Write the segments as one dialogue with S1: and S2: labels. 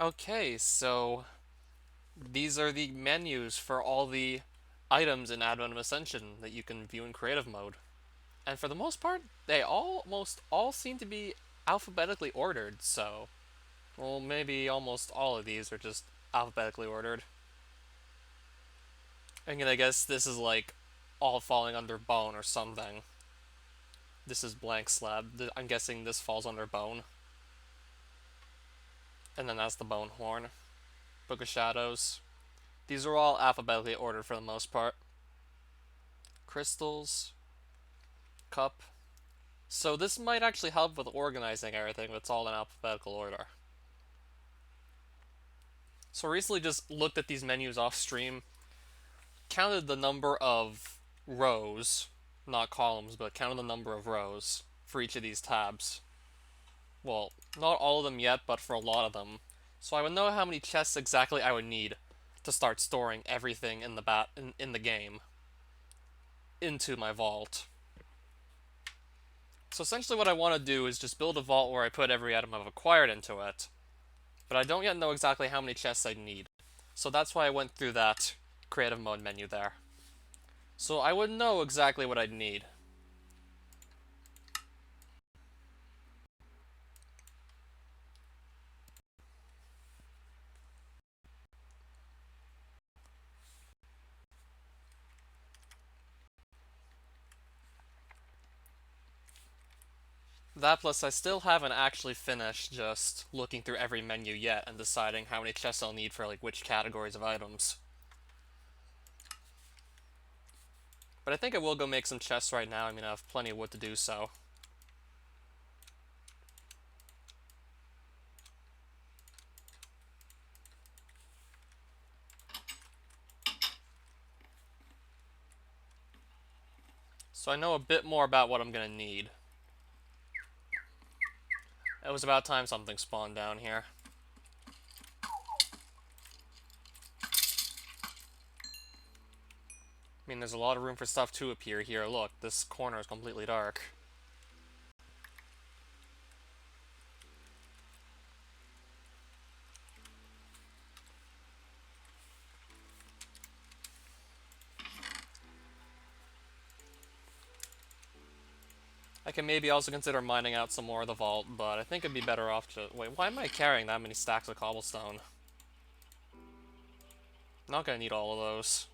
S1: Okay, so these are the menus for all the items in Advent of Ascension that you can view in creative mode. And for the most part, they almost all seem to be alphabetically ordered, so well, maybe almost all of these are just alphabetically ordered. And I guess this is like all falling under bone or something. This is blank slab. I'm guessing this falls under bone. And then that's the bone horn. Book of Shadows. These are all alphabetically ordered for the most part. Crystals. Cup. So this might actually help with organizing everything if it's all in alphabetical order. So I recently just looked at these menus off stream, counted the number of rows, not columns, but counted the number of rows for each of these tabs. Well, not all of them yet, but for a lot of them. So I would know how many chests exactly I would need to start storing everything in the game into my vault. So essentially what I want to do is just build a vault where I put every item I've acquired into it, but I don't yet know exactly how many chests I need. So that's why I went through that creative mode menu there. So I would know exactly what I'd need. That plus I still haven't actually finished just looking through every menu yet and deciding how many chests I'll need for like which categories of items. But I think I will go make some chests right now. I mean, I have plenty of wood to do so. So I know a bit more about what I'm gonna need. It was about time something spawned down here. I mean, there's a lot of room for stuff to appear here. Look, this corner is completely dark. I can maybe also consider mining out some more of the vault, but I think it'd be better off to... Wait, why am I carrying that many stacks of cobblestone? Not gonna need all of those.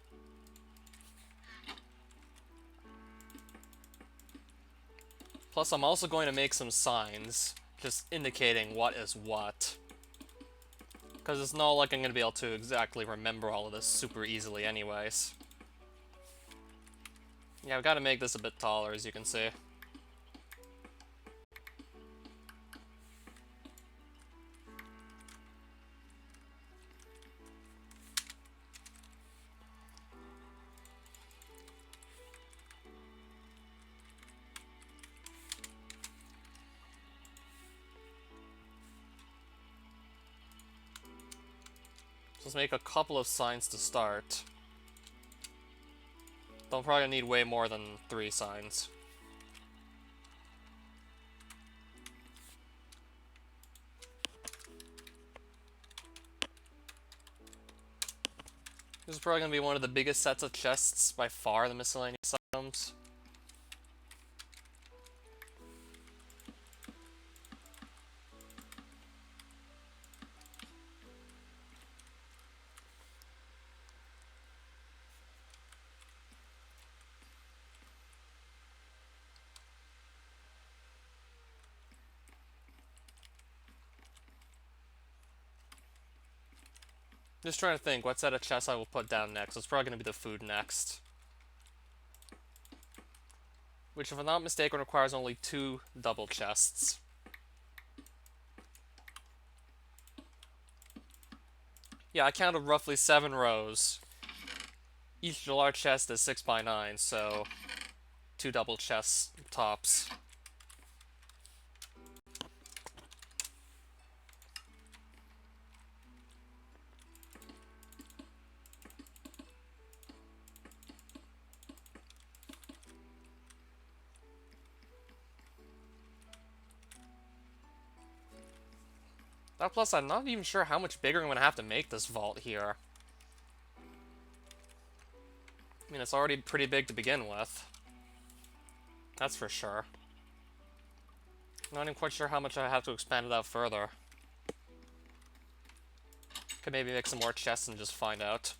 S1: Plus, I'm also going to make some signs, just indicating what is what. Because it's not like I'm going to be able to exactly remember all of this super easily anyways. Yeah, I've got to make this a bit taller, as you can see. So let's make a couple of signs to start. Though I'm probably going to need way more than 3 signs. This is probably going to be one of the biggest sets of chests by far, the miscellaneous items. Just trying to think, what set of chests I will put down next. It's probably going to be the food next. Which, if I'm not mistaken, requires only 2 double chests. Yeah, I counted roughly 7 rows. Each large chest is 6 by 9, so 2 double chests tops. That plus, I'm not even sure how much bigger I'm gonna have to make this vault here. I mean, it's already pretty big to begin with. That's for sure. Not even quite sure how much I have to expand it out further. Could maybe make some more chests and just find out.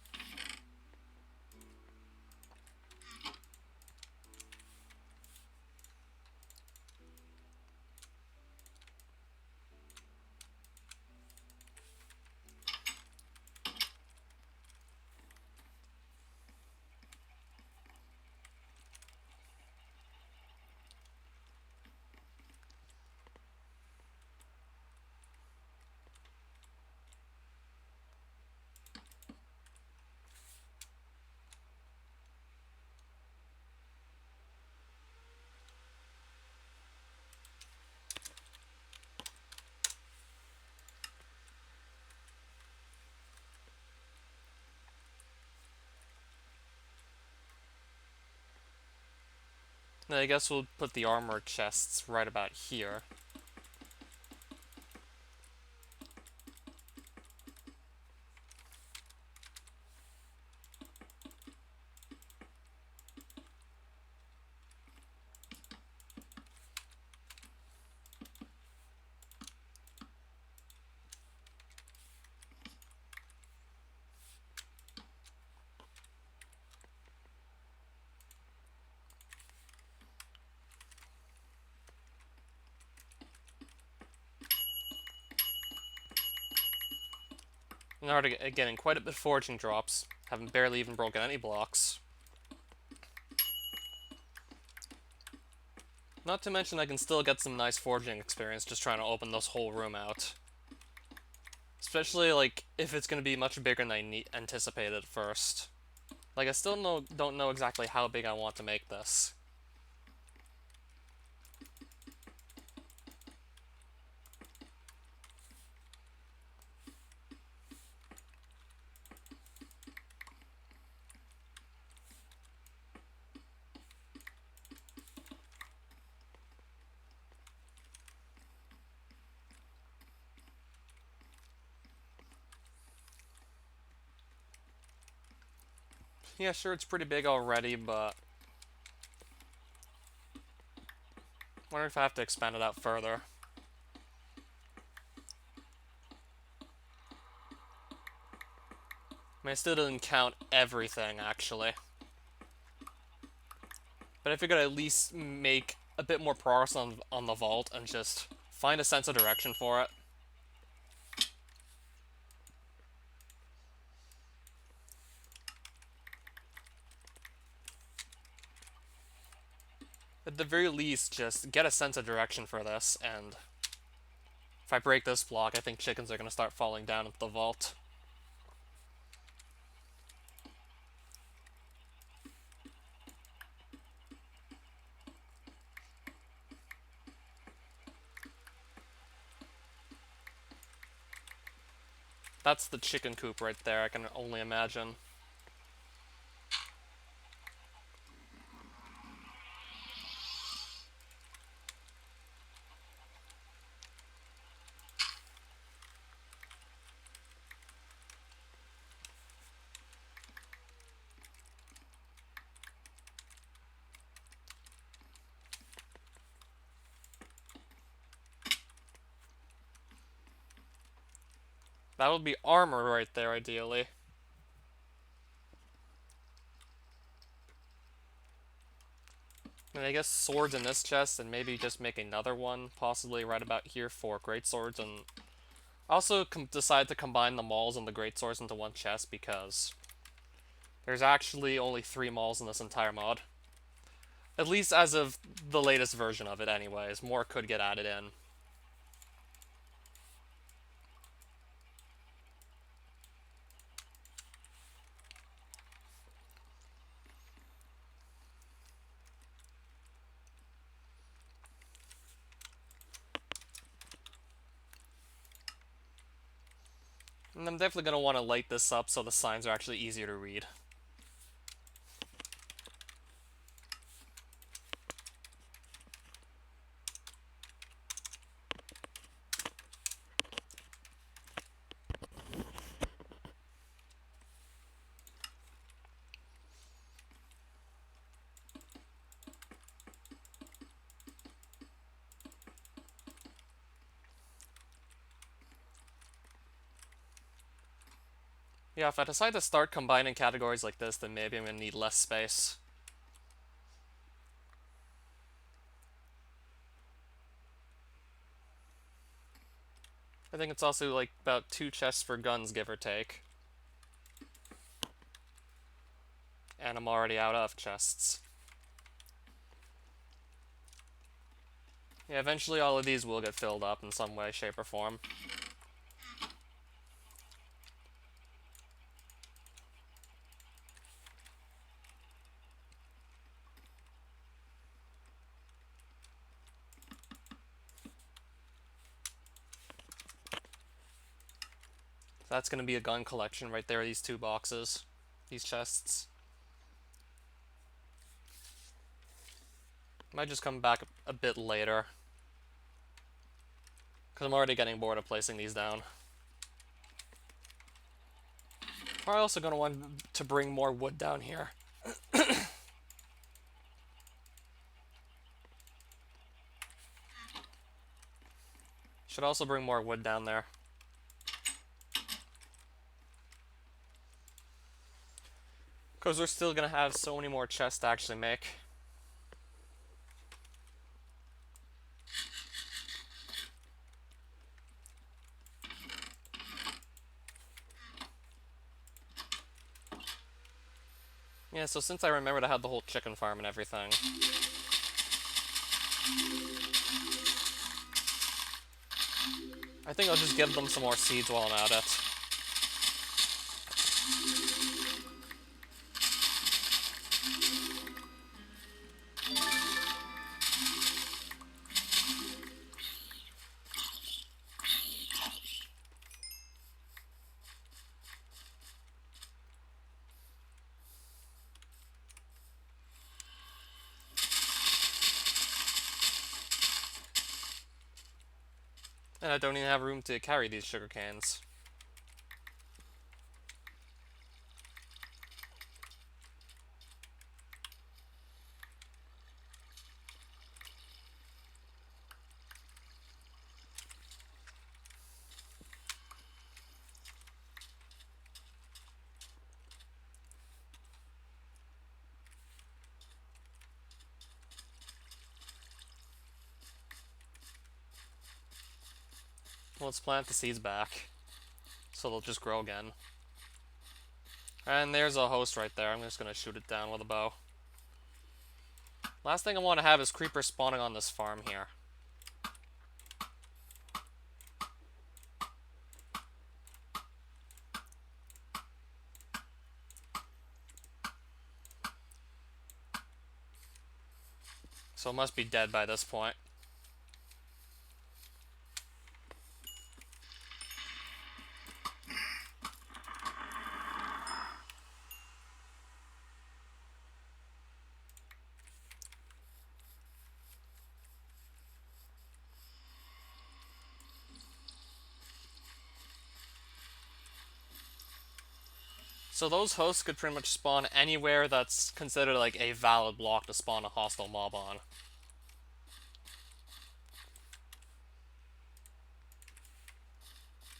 S1: Then I guess we'll put the armor chests right about here. I'm already getting quite a bit of foraging drops. Haven't barely even broken any blocks. Not to mention I can still get some nice foraging experience just trying to open this whole room out. Especially, like, if it's going to be much bigger than I anticipated at first. Like, I still don't know exactly how big I want to make this. Yeah, sure, it's pretty big already, but I wonder if I have to expand it out further. I mean, I still didn't count everything, actually. But I figured I'd at least make a bit more progress on the vault and just find a sense of direction for it. At the very least, just get a sense of direction for this, and if I break this block, I think chickens are going to start falling down into the vault. That's the chicken coop right there, I can only imagine. That would be armor right there, ideally. And I guess swords in this chest, and maybe just make another one, possibly right about here for great swords, and also decide to combine the mauls and the great swords into one chest, because there's actually only 3 mauls in this entire mod. At least as of the latest version of it anyways. More could get added in. And I'm definitely going to want to light this up so the signs are actually easier to read. Yeah, if I decide to start combining categories like this, then maybe I'm gonna need less space. I think it's also like about 2 chests for guns, give or take. And I'm already out of chests. Yeah, eventually all of these will get filled up in some way, shape, or form. That's gonna be a gun collection right there, these 2 boxes. These chests. Might just come back a bit later. Because I'm already getting bored of placing these down. Probably also gonna want to bring more wood down here. Should also bring more wood down there. Because we're still gonna have so many more chests to actually make. Yeah, so since I remembered I had the whole chicken farm and everything, I think I'll just give them some more seeds while I'm at it. And I don't even have room to carry these sugar cans. Let's plant the seeds back, so they'll just grow again. And there's a host right there. I'm just gonna shoot it down with a bow. Last thing I want to have is creepers spawning on this farm here. So it must be dead by this point. So those hosts could pretty much spawn anywhere that's considered like a valid block to spawn a hostile mob on.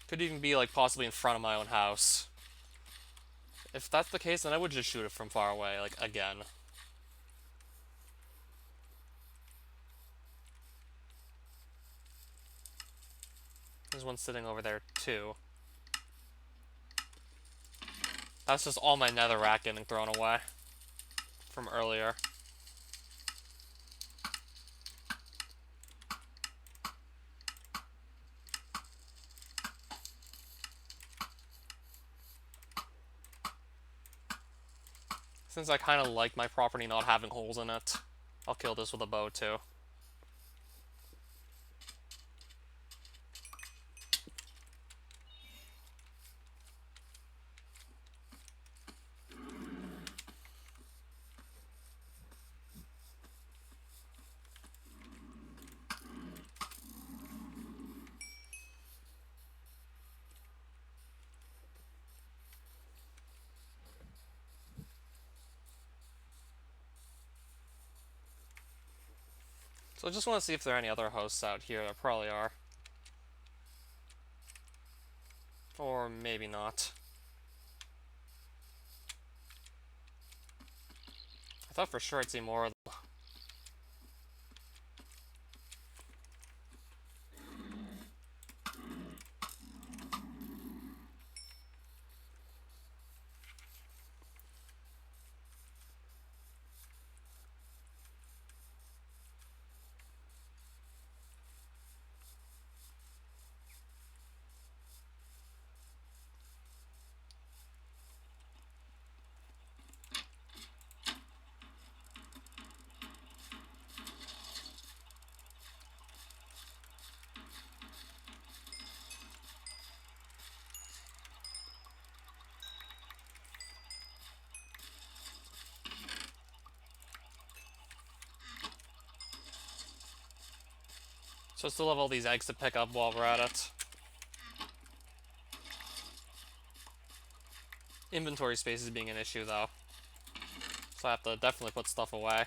S1: Could even be like possibly in front of my own house. If that's the case, then I would just shoot it from far away, like again. There's one sitting over there too. That's just all my netherrack getting thrown away from earlier. Since I kind of like my property not having holes in it, I'll kill this with a bow too. So I just want to see if there are any other hosts out here. There probably are. Or maybe not. thought for sure I'd see more of them. So I still have all these eggs to pick up while we're at it. Inventory space is being an issue, though. So I have to definitely put stuff away.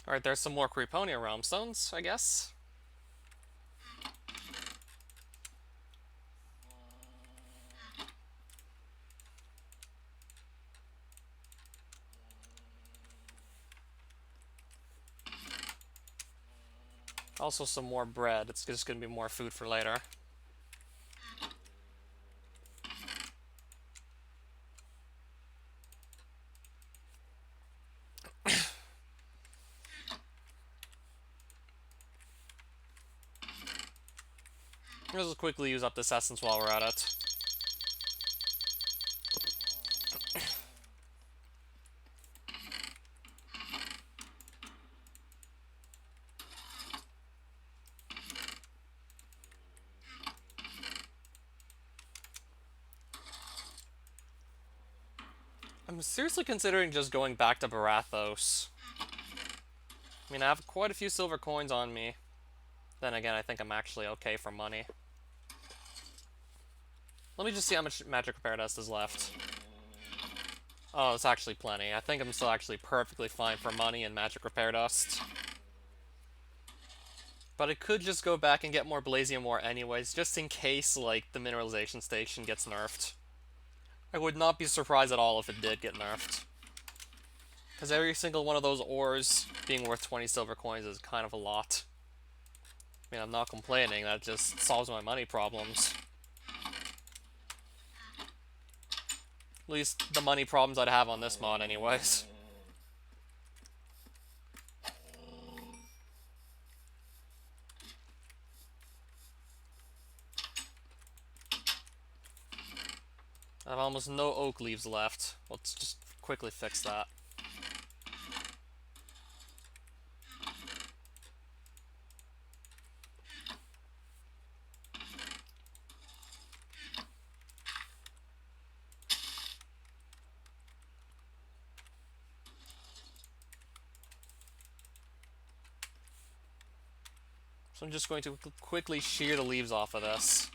S1: Alright, there's some more Creeponia realm stones, I guess. Also some more bread. It's just gonna be more food for later. Let's just quickly use up this essence while we're at it. I'm seriously considering just going back to Barathos. I mean, I have quite a few silver coins on me. Then again, I think I'm actually okay for money. Let me just see how much magic repair dust is left. Oh, it's actually plenty. I think I'm still actually perfectly fine for money and magic repair dust. But I could just go back and get more Blazium ore anyways, just in case, like, the mineralization station gets nerfed. I would not be surprised at all if it did get nerfed. Because every single one of those ores being worth 20 silver coins is kind of a lot. I mean, I'm not complaining, that just solves my money problems. At least the money problems I'd have on this mod anyways. I have almost no oak leaves left. Let's just quickly fix that. So I'm just going to quickly shear the leaves off of this.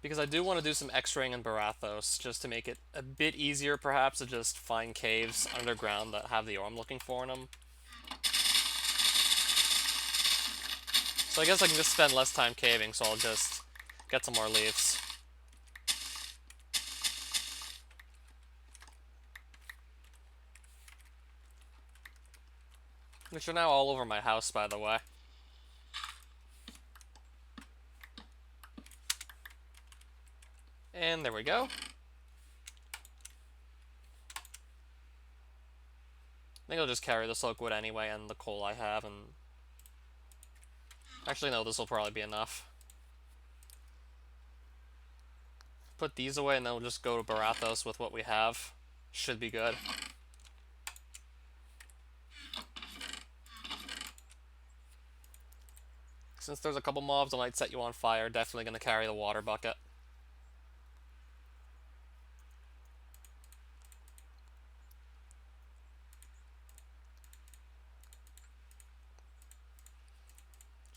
S1: Because I do want to do some X-raying in Barathos, just to make it a bit easier, perhaps, to just find caves underground that have the ore I'm looking for in them. So I guess I can just spend less time caving, so I'll just get some more leaves. Which are now all over my house, by the way. And there we go. I think I'll just carry the silk wood anyway and the coal I have, and... Actually, no, this will probably be enough. Put these away, and then we'll just go to Barathos with what we have. Should be good. Since there's a couple mobs that might set you on fire, definitely going to carry the water bucket.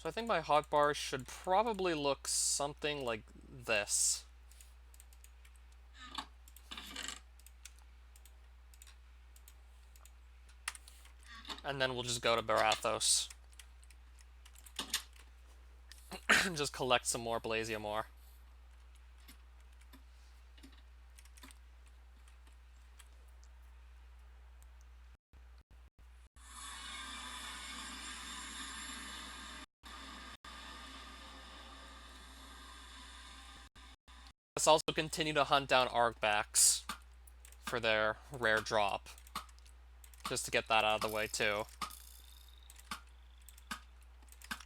S1: So I think my hotbar should probably look something like this. And then we'll just go to Barathos. And just collect some more Blasiomore. Let's also continue to hunt down Arcbacks for their rare drop. Just to get that out of the way too.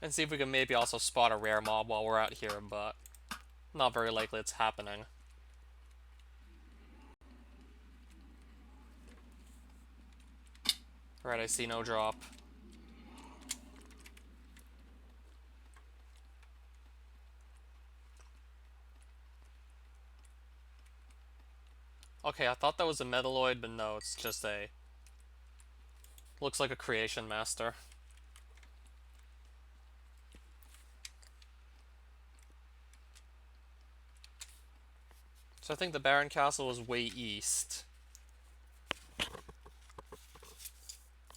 S1: And see if we can maybe also spot a rare mob while we're out here, but not very likely it's happening. Alright, I see no drop. Okay, I thought that was a Metalloid, but no, it's just a... Looks like a Creation Master. So I think the Baron Castle was way east.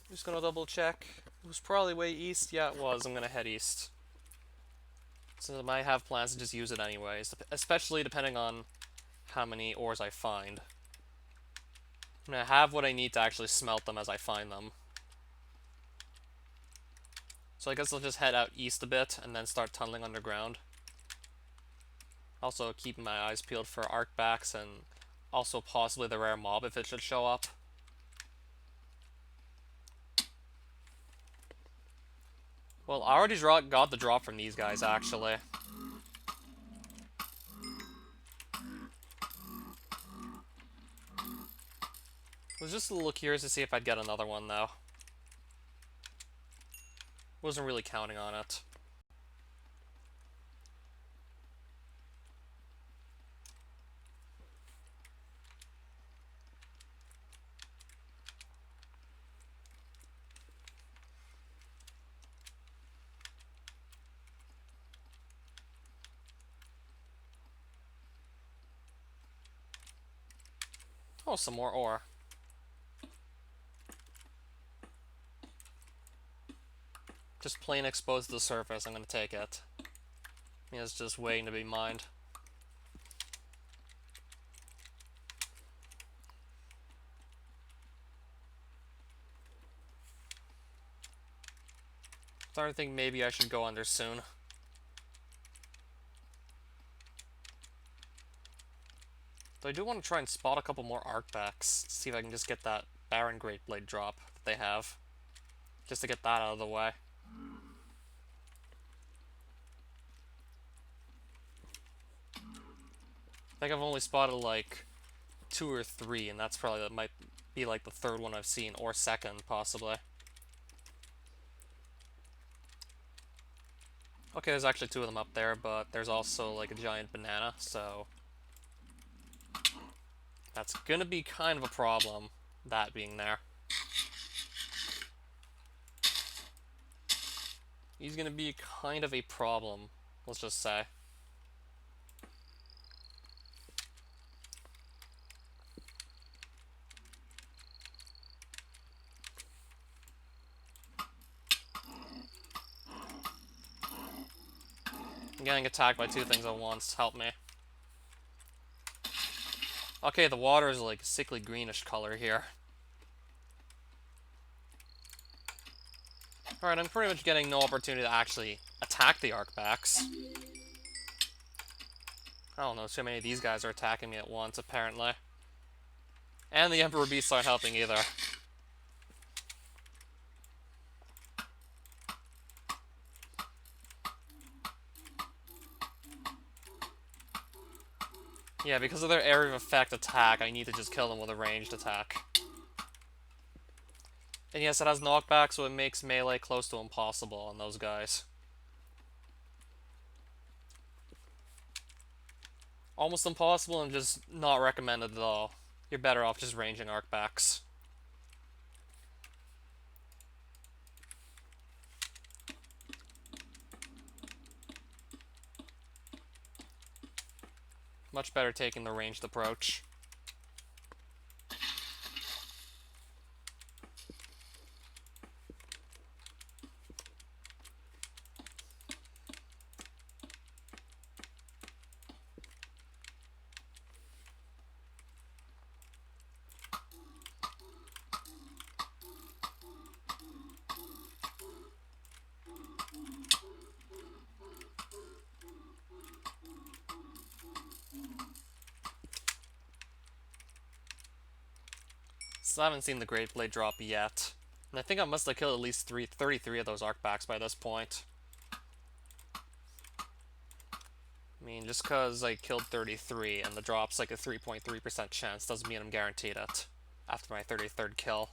S1: Just gonna double check. It was probably way east. Yeah, it was. I'm gonna head east. Since I might have plans to just use it anyways, especially depending on how many ores I find. I'm gonna have what I need to actually smelt them as I find them. So I guess I'll just head out east a bit and then start tunneling underground. Also keeping my eyes peeled for Arcbacks and also possibly the rare mob if it should show up. Well, I already got the drop from these guys, actually. Was just a little curious to see if I'd get another one, though. Wasn't really counting on it. Oh, some more ore. Just plain exposed to the surface, I'm gonna take it. It's just waiting to be mined. Starting to think maybe I should go under soon. Though I do want to try and spot a couple more Arcbacks, see if I can just get that Baron Great Blade drop that they have. Just to get that out of the way. I think I've only spotted like 2 or 3, and that's probably, that might be like the third one I've seen, or second, possibly. Okay, there's actually 2 of them up there, but there's also like a giant banana, so that's gonna be kind of a problem, that being there. He's gonna be kind of a problem, let's just say. I'm getting attacked by 2 things at once, help me. Okay, the water is like a sickly greenish color here. Alright, I'm pretty much getting no opportunity to actually attack the Arcbacks. I don't know, so many of these guys are attacking me at once, apparently. And the Emperor Beasts aren't helping either. Yeah, because of their area of effect attack, I need to just kill them with a ranged attack. And yes, it has knockback, so it makes melee close to impossible on those guys. Almost impossible and just not recommended at all. You're better off just ranging arcbacks. Much better taking the ranged approach. So I haven't seen the Great Blade drop yet. And I think I must have killed at least 33 of those arcbacks by this point. I mean, just because I killed 33 and the drop's like a 3.3% chance doesn't mean I'm guaranteed it after my 33rd kill.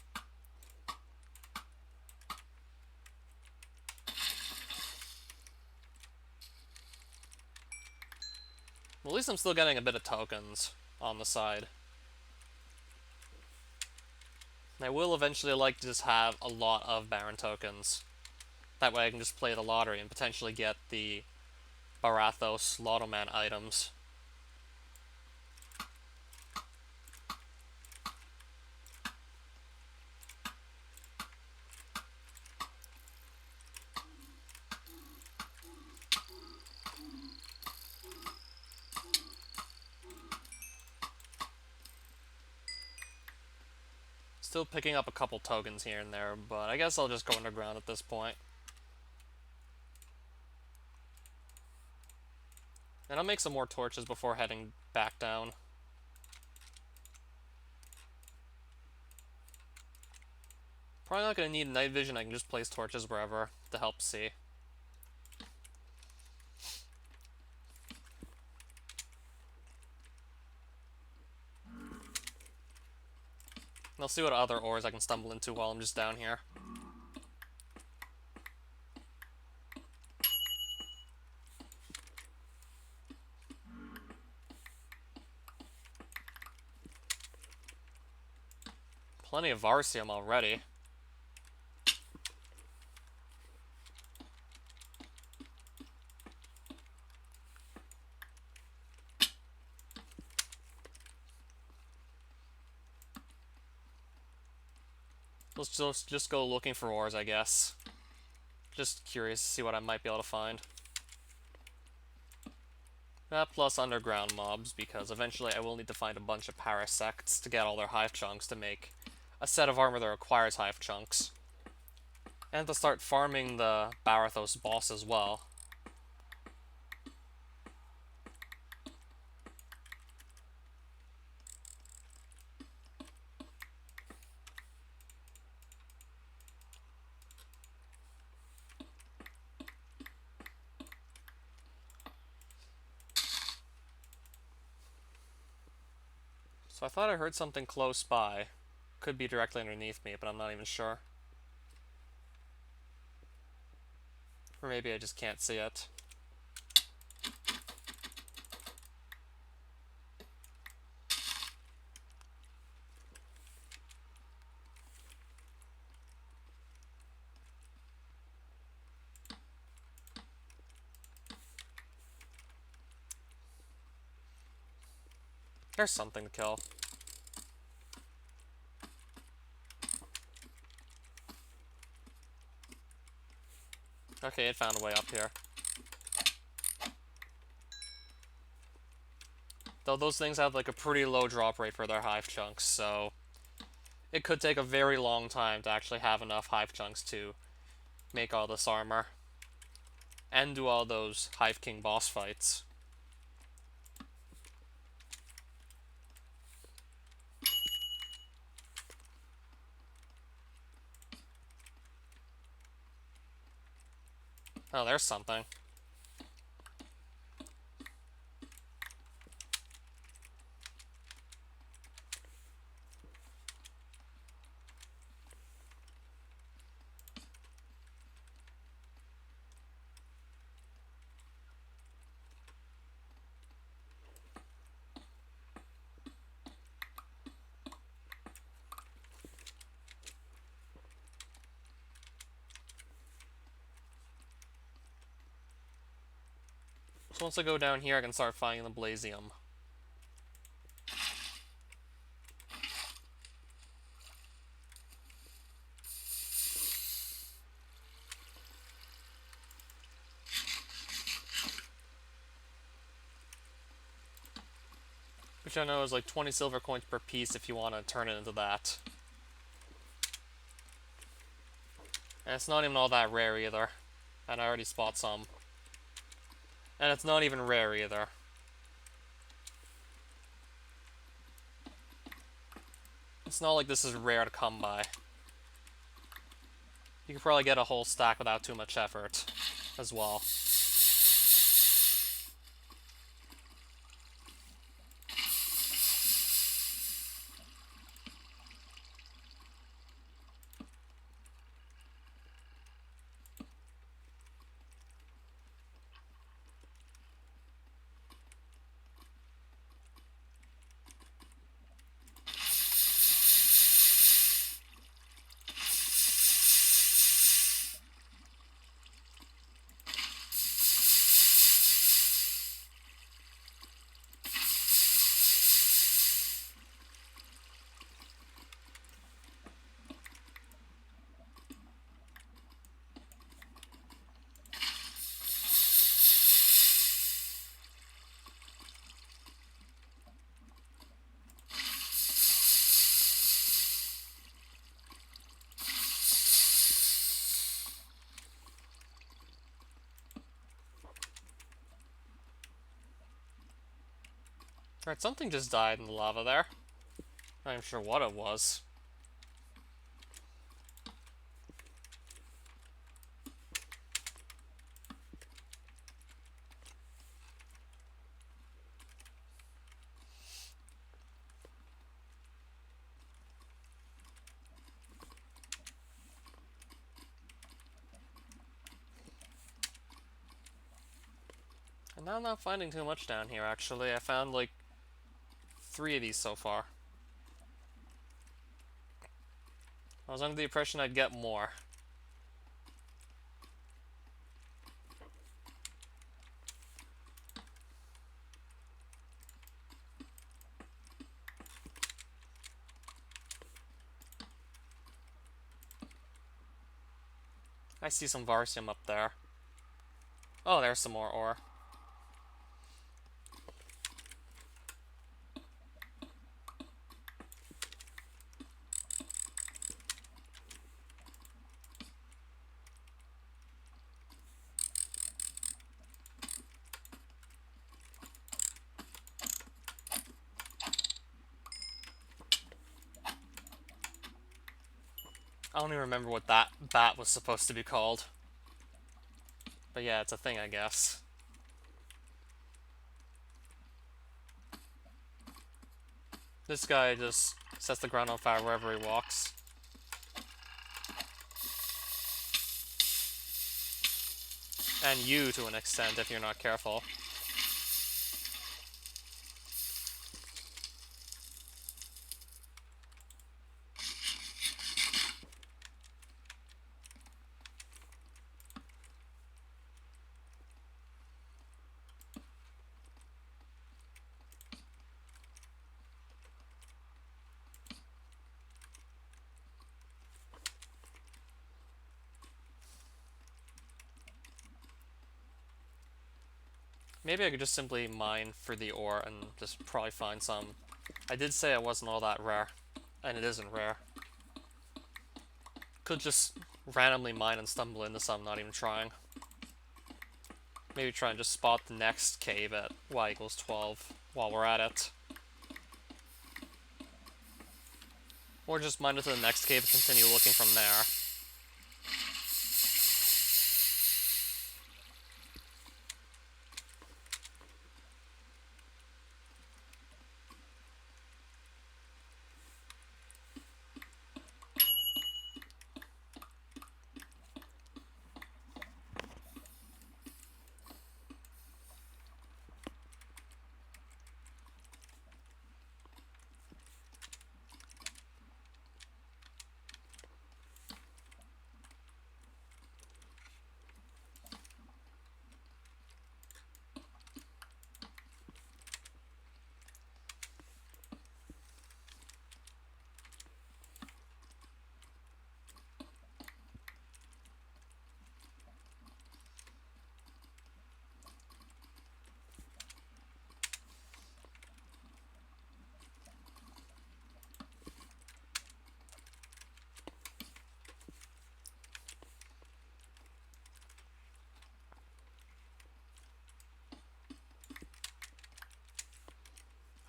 S1: Well, at least I'm still getting a bit of tokens on the side. And I will eventually like to just have a lot of Baron tokens. That way I can just play the lottery and potentially get the Barathos Lotto Man items. Still picking up a couple tokens here and there, but I guess I'll just go underground at this point. And I'll make some more torches before heading back down. Probably not going to need night vision, I can just place torches wherever to help see. And I'll see what other ores I can stumble into while I'm just down here. Plenty of Varsium already. Let's just go looking for ores, I guess. Just curious to see what I might be able to find. Plus underground mobs, because eventually I will need to find a bunch of parasects to get all their hive chunks to make a set of armor that requires hive chunks. And to start farming the Barathos boss as well. So I thought I heard something close by. Could be directly underneath me, but I'm not even sure. Or maybe I just can't see it. There's something to kill. Okay, it found a way up here. Though those things have like a pretty low drop rate for their hive chunks, so it could take a very long time to actually have enough hive chunks to make all this armor. And do all those Hive King boss fights. Oh, there's something. So once I go down here, I can start finding the Blazium. Which I know is like 20 silver coins per piece if you want to turn it into that. And it's not even all that rare either. And I already spot some. And it's not even rare either. It's not like this is rare to come by. You could probably get a whole stack without too much effort as well. Alright, something just died in the lava there. Not even sure what it was. And now I'm not finding too much down here, actually. I found, like, 3 of these so far. I was under the impression I'd get more. I see some Varsium up there. Oh, there's some more ore. I don't even remember what that bat was supposed to be called. But yeah, it's a thing, I guess. This guy just sets the ground on fire wherever he walks. And you, to an extent, if you're not careful. Maybe I could just simply mine for the ore and just probably find some. I did say it wasn't all that rare, and it isn't rare. Could just randomly mine and stumble into some, not even trying. Maybe try and just spot the next cave at y equals 12 while we're at it. Or just mine into the next cave and continue looking from there.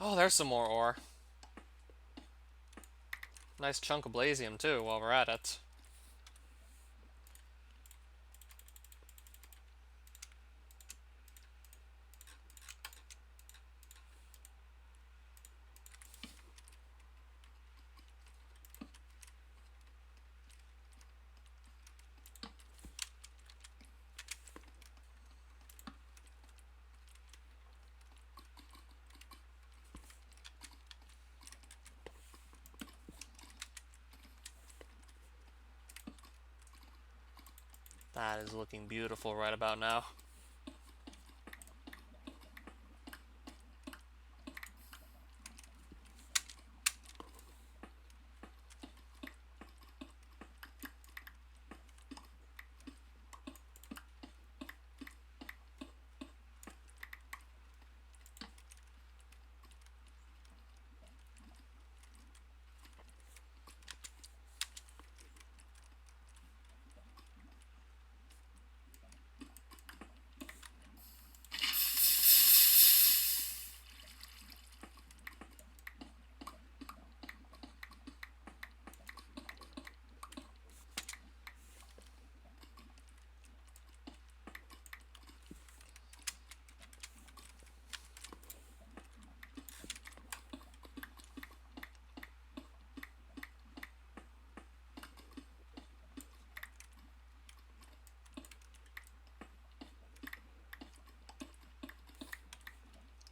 S1: Oh, there's some more ore. Nice chunk of Blazium, too, while we're at it. That is looking beautiful right about now.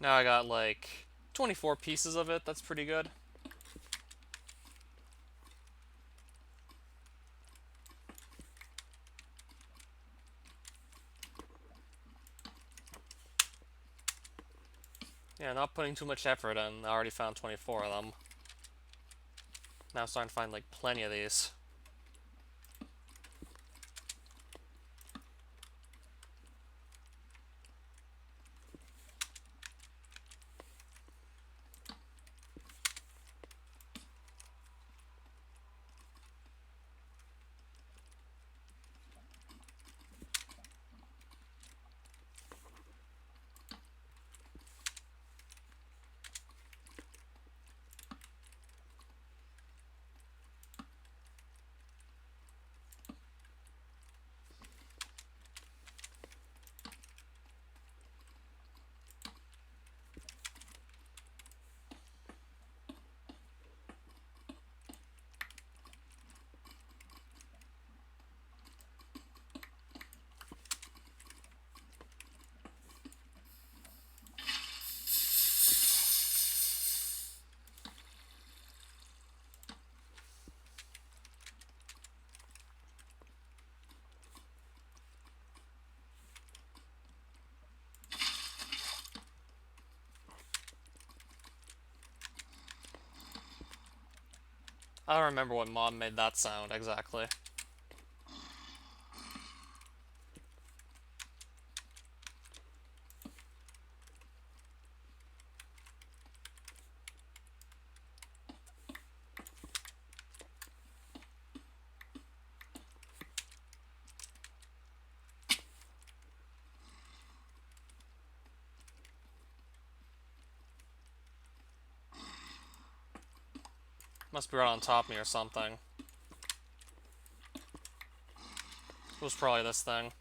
S1: Now I got like 24 pieces of it. That's pretty good. Yeah, not putting too much effort in. I already found 24 of them. Now I'm starting to find like plenty of these. I don't remember what mod made that sound exactly. Must be right on top of me or something. It was probably this thing.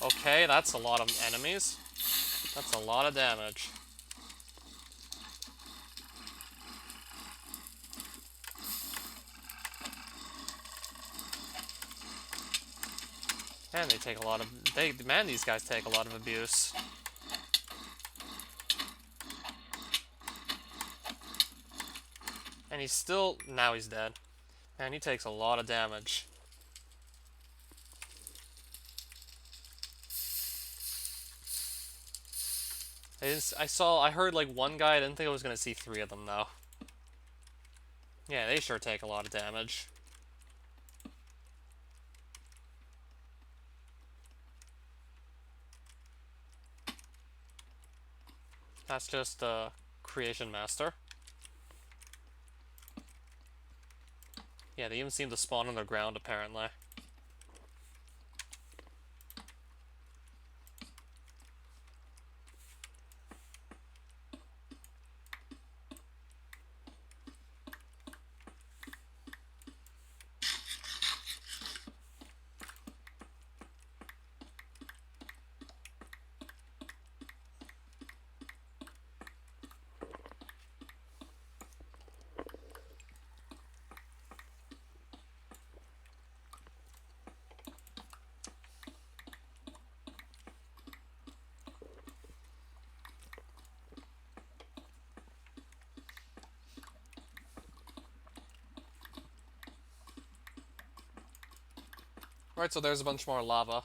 S1: Okay, that's a lot of enemies. That's a lot of damage. Man, they take a lot of... Man, these guys take a lot of abuse. And he's still... Now he's dead. Man, he takes a lot of damage. I heard like one guy, I didn't think I was gonna see 3 of them though. Yeah, they sure take a lot of damage. That's just Creation Master. Yeah, they even seem to spawn on the ground apparently. Right, so there's a bunch more lava.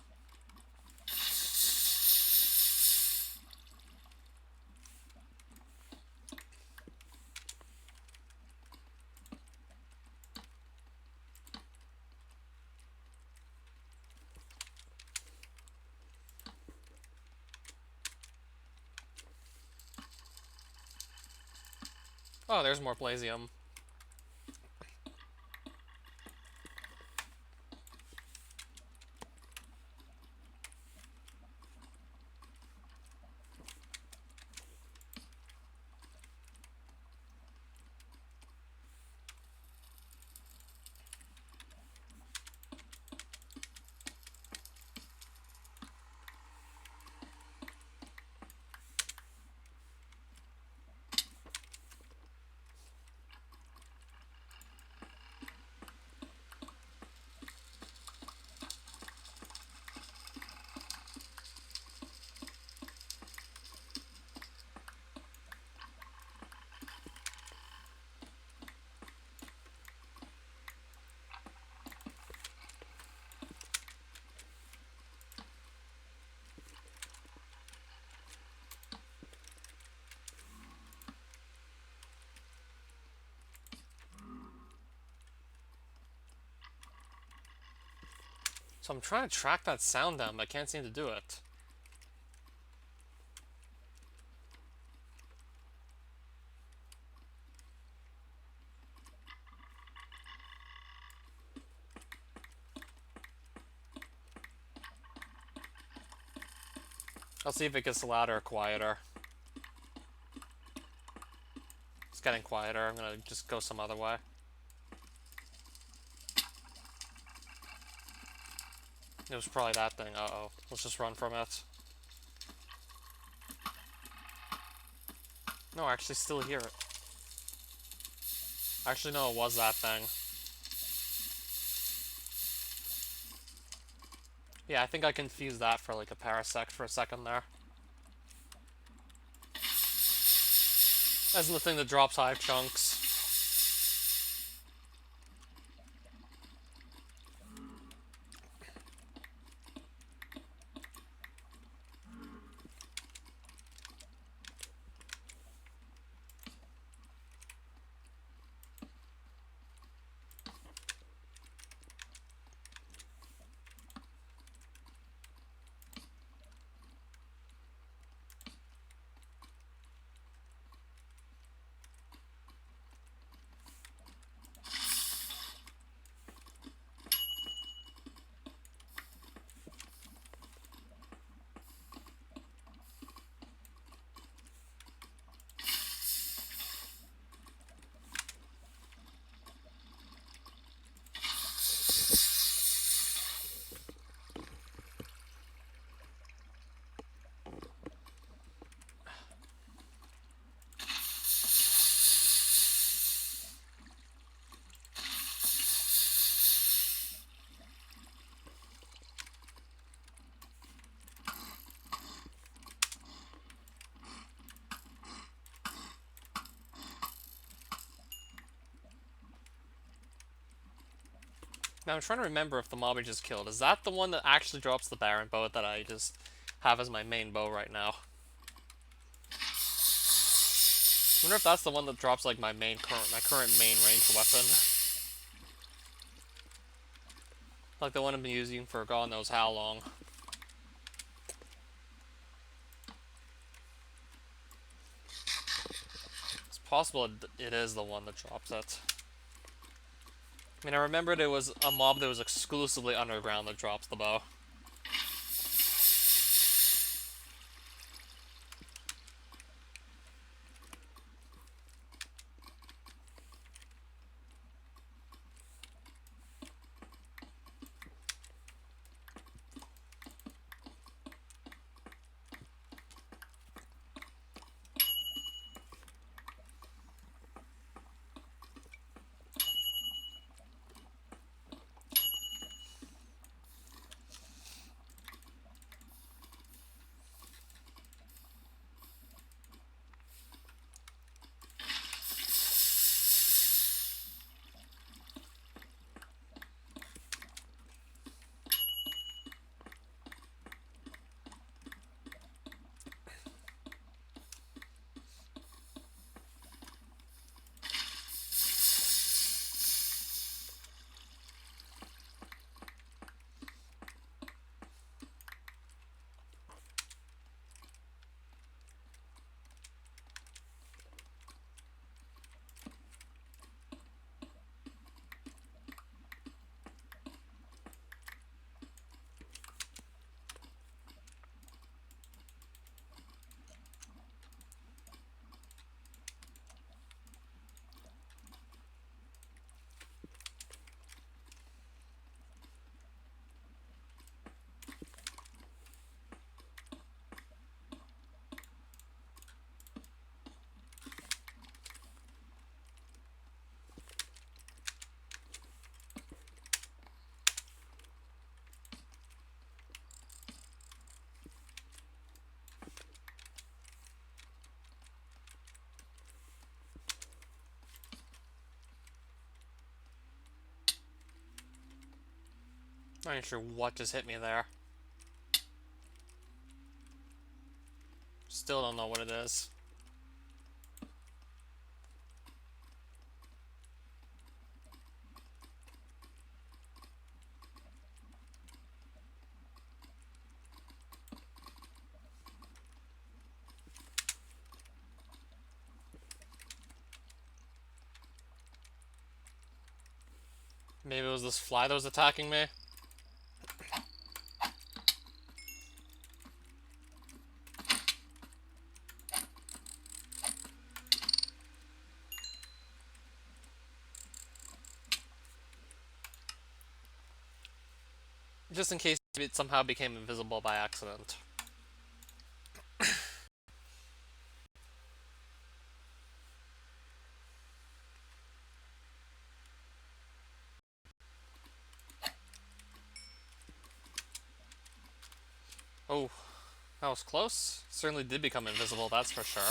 S1: Oh, there's more plasium. So I'm trying to track that sound down, but I can't seem to do it. I'll see if it gets louder or quieter. It's getting quieter. I'm gonna just go some other way. It was probably that thing. Uh-oh. Let's just run from it. No, I actually still hear it. Actually, no, it was that thing. Yeah, I think I confused that for like a parasect for a second there. As in the thing that drops hive chunks. Now I'm trying to remember if the mob I just killed, is that the one that actually drops the Baron bow that I just have as my main bow right now? I wonder if that's the one that drops like my current main ranged weapon. Like the one I've been using for God knows how long. It's possible it is the one that drops it. I mean, I remembered it was a mob that was exclusively underground that drops the bow. Not even sure what just hit me there. Still don't know what it is. Maybe it was this fly that was attacking me? Just in case it somehow became invisible by accident. Oh, that was close. Certainly did become invisible, that's for sure.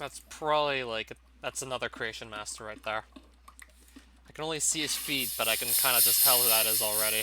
S1: That's probably like, that's another creation master right there. I can only see his feet, but I can kind of just tell who that is already.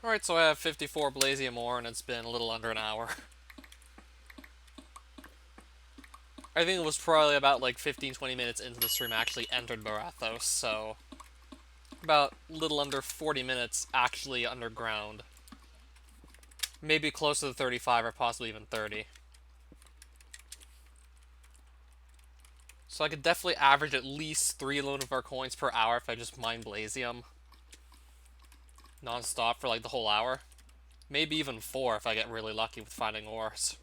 S1: Alright, so I have 54 Blazium ore, and it's been a little under an hour. I think it was probably about like 15-20 minutes into the stream I actually entered Barathos, so about a little under 40 minutes actually underground. Maybe close to the 35 or possibly even 30. So I could definitely average at least 3 Lunavar coins per hour if I just mine Blazium non-stop for like the whole hour. Maybe even 4 if I get really lucky with finding ores.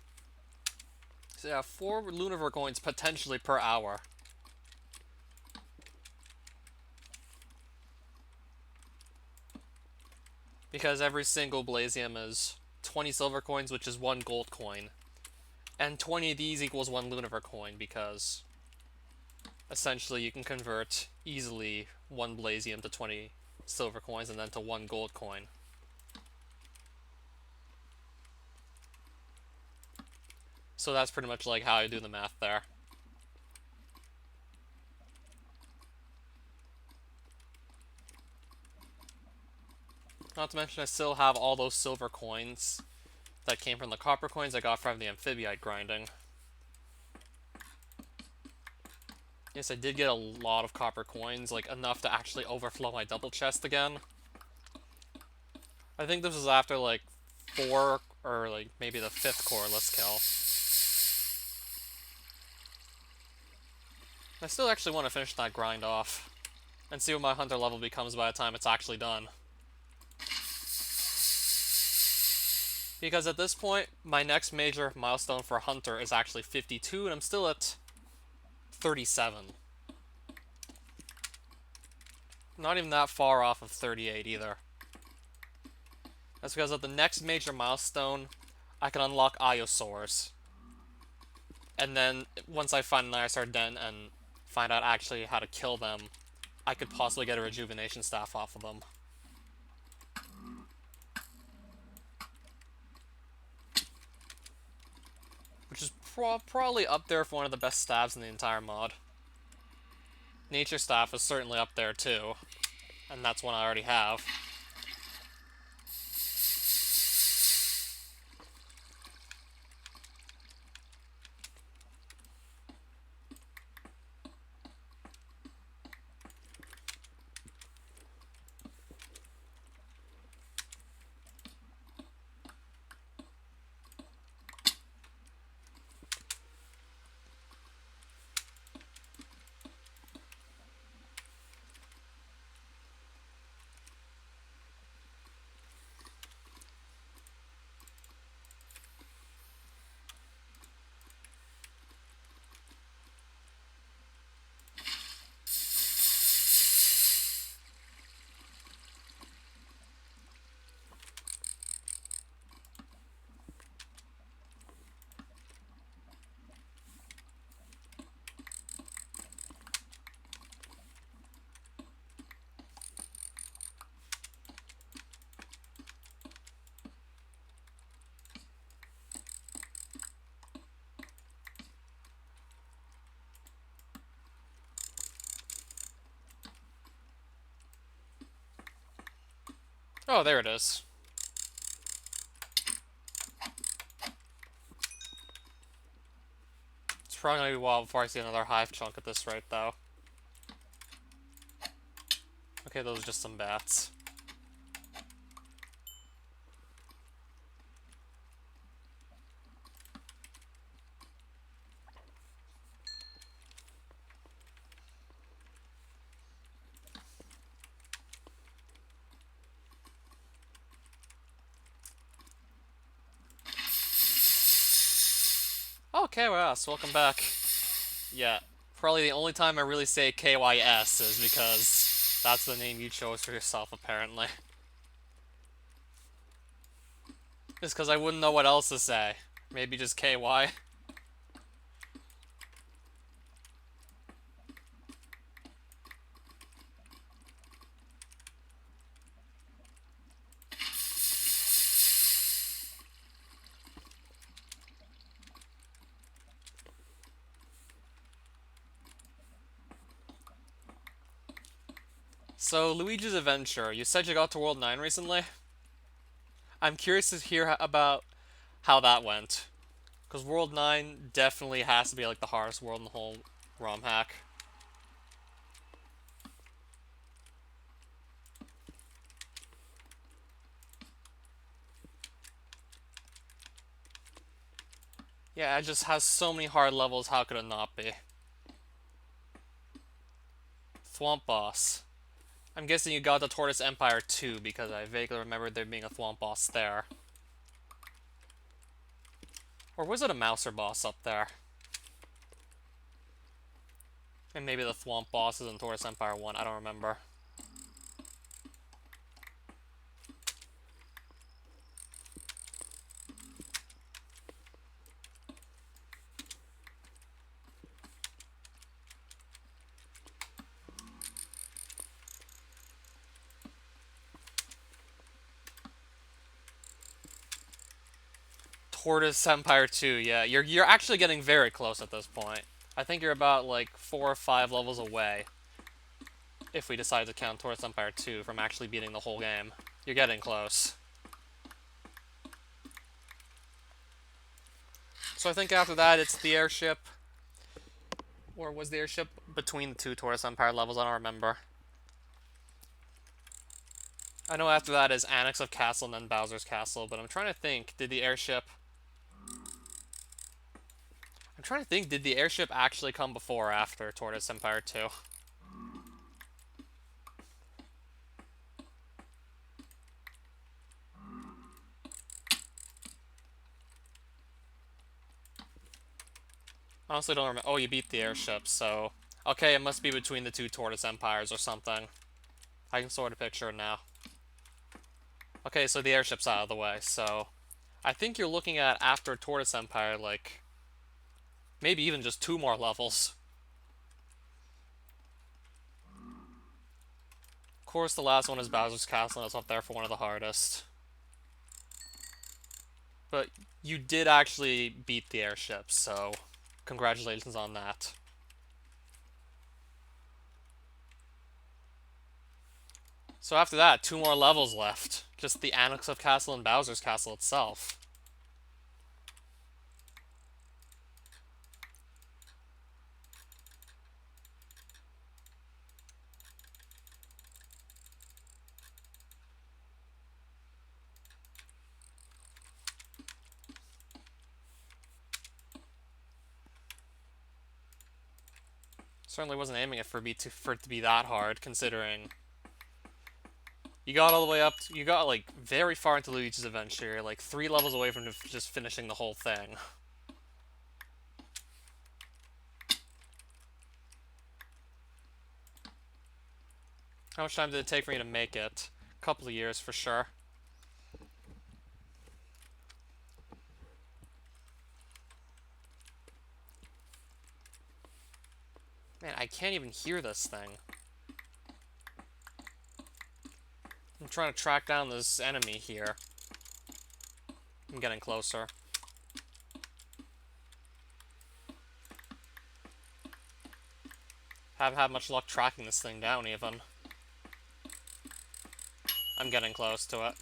S1: So yeah, 4 Lunavar coins potentially per hour. Because every single Blazium is 20 silver coins, which is 1 gold coin. And 20 of these equals 1 Lunavar coin, because essentially you can convert easily 1 Blazium to 20 silver coins and then to 1 gold coin. So that's pretty much like how I do the math there. Not to mention I still have all those silver coins that came from the copper coins I got from the amphibiite grinding. Yes, I did get a lot of copper coins, like enough to actually overflow my double chest again. I think this was after like 4 or like maybe the 5th coreless kill. I still actually want to finish that grind off and see what my hunter level becomes by the time it's actually done. Because at this point, my next major milestone for hunter is actually 52, and I'm still at 37. Not even that far off of 38 either. That's because at the next major milestone, I can unlock Iosaurs. And then, once I find an Iosar den and find out actually how to kill them, I could possibly get a rejuvenation staff off of them. Which is probably up there for one of the best staffs in the entire mod. Nature staff is certainly up there too, and that's one I already have. Oh, there it is. It's probably gonna be a while before I see another hive chunk at this rate, though. Okay, those are just some bats. Oh, KYS, welcome back. Yeah, probably the only time I really say KYS is because that's the name you chose for yourself, apparently. Just because I wouldn't know what else to say. Maybe just KY. So, Luigi's Adventure, you said you got to World 9 recently? I'm curious to hear about how that went. Because World 9 definitely has to be like the hardest world in the whole ROM hack. Yeah, it just has so many hard levels, how could it not be? Thwomp Boss. I'm guessing you got the Tortoise Empire too, because I vaguely remember there being a Thwomp Boss there. Or was it a Mouser boss up there? And maybe the Thwomp Boss is in Tortoise Empire 1, I don't remember. Tortoise Empire 2, yeah. You're actually getting very close at this point. I think you're about like 4 or 5 levels away. If we decide to count Tortoise Empire 2 from actually beating the whole game. You're getting close. So I think after that it's the airship. Or was the airship between the two Tortoise Empire levels? I don't remember. I know after that is Annex of Castle and then Bowser's Castle, but I'm trying to think, did the airship... I'm trying to think, did the airship actually come before or after Tortoise Empire 2? Honestly don't remember. Oh, you beat the airship, so... Okay, it must be between the two Tortoise Empires or something. I can sort of picture it now. Okay, so the airship's out of the way, so... I think you're looking at, after Tortoise Empire, like... maybe even just 2 more levels. Of course, the last one is Bowser's Castle, and it's up there for one of the hardest. But you did actually beat the airship, so congratulations on that. So after that, 2 more levels left. Just the Annex of Castle and Bowser's Castle itself. Certainly wasn't aiming it for it to be that hard, considering you got all the way up. You got like very far into Luigi's Adventure, like 3 levels away from just finishing the whole thing. How much time did it take for you to make it? A couple of years for sure. Man, I can't even hear this thing. I'm trying to track down this enemy here. I'm getting closer. Haven't had much luck tracking this thing down, even. I'm getting close to it.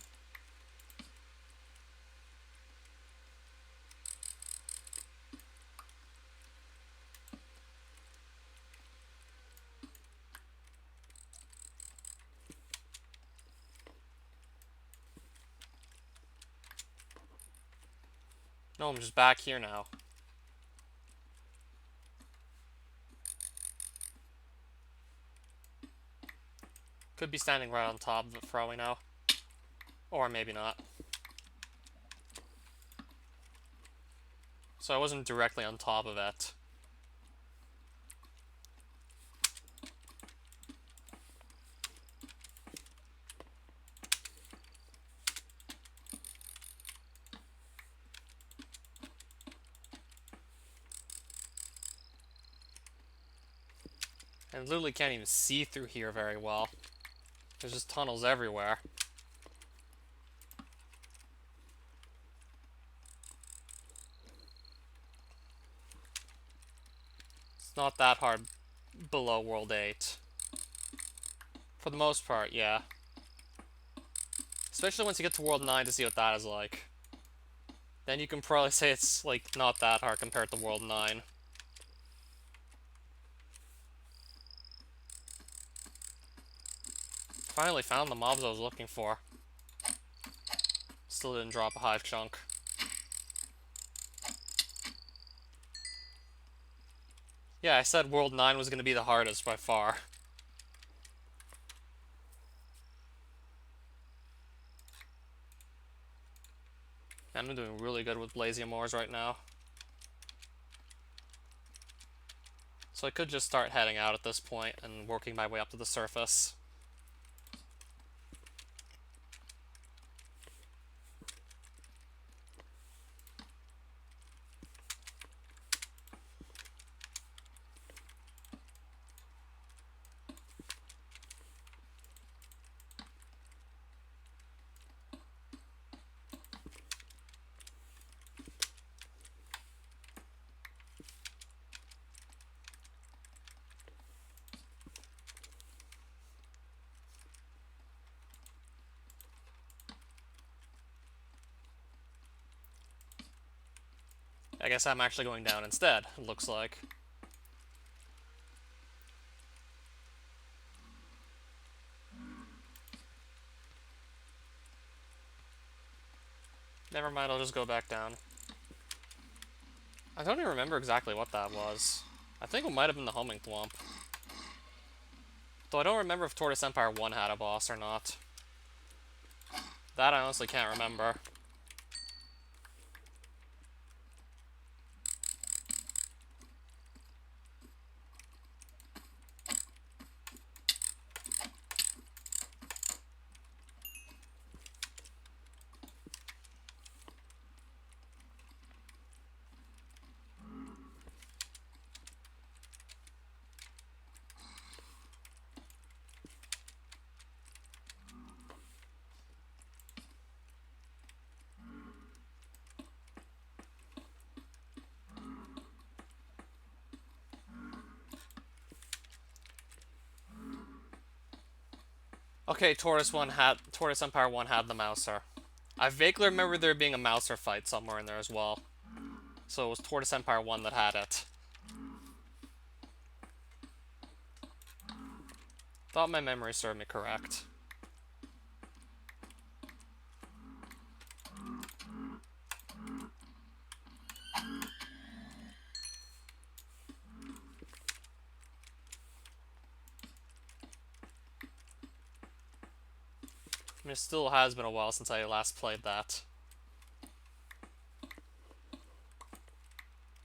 S1: No, I'm just back here now. Could be standing right on top of it for all we know. Or maybe not. So I wasn't directly on top of it. And literally can't even see through here very well. There's just tunnels everywhere. It's not that hard below World 8. For the most part, yeah. Especially once you get to World 9 to see what that is like. Then you can probably say it's, like, not that hard compared to World 9. Finally found the mobs I was looking for. Still didn't drop a hive chunk. Yeah, I said World 9 was going to be the hardest by far. I'm doing really good with Blasiomores right now. So I could just start heading out at this point and working my way up to the surface. I guess I'm actually going down instead, it looks like. Never mind, I'll just go back down. I don't even remember exactly what that was. I think it might have been the homing thwomp. Though I don't remember if Tortoise Empire 1 had a boss or not. That I honestly can't remember. Okay, Tortoise Empire 1 had the Mouser. I vaguely remember there being a Mouser fight somewhere in there as well. So it was Tortoise Empire 1 that had it. Thought my memory served me correct. I mean, it still has been a while since I last played that.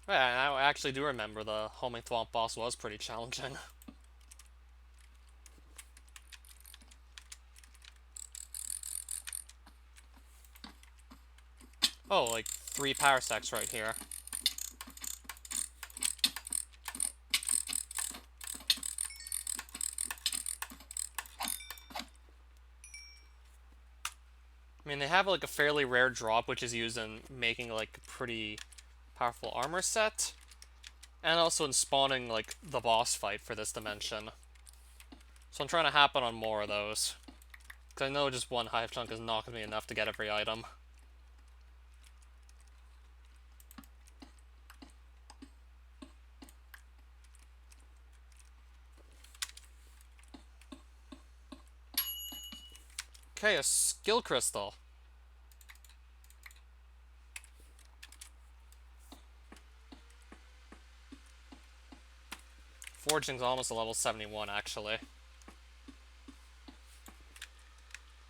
S1: Yeah, I actually do remember the homing thwomp boss was pretty challenging. Oh, like 3 power stacks right here. I mean, they have like a fairly rare drop, which is used in making like a pretty powerful armor set, and also in spawning like the boss fight for this dimension. So I'm trying to happen on more of those, because I know just one hive chunk is not going to be enough to get every item. Okay, a skill crystal. Forging's almost a level 71, actually.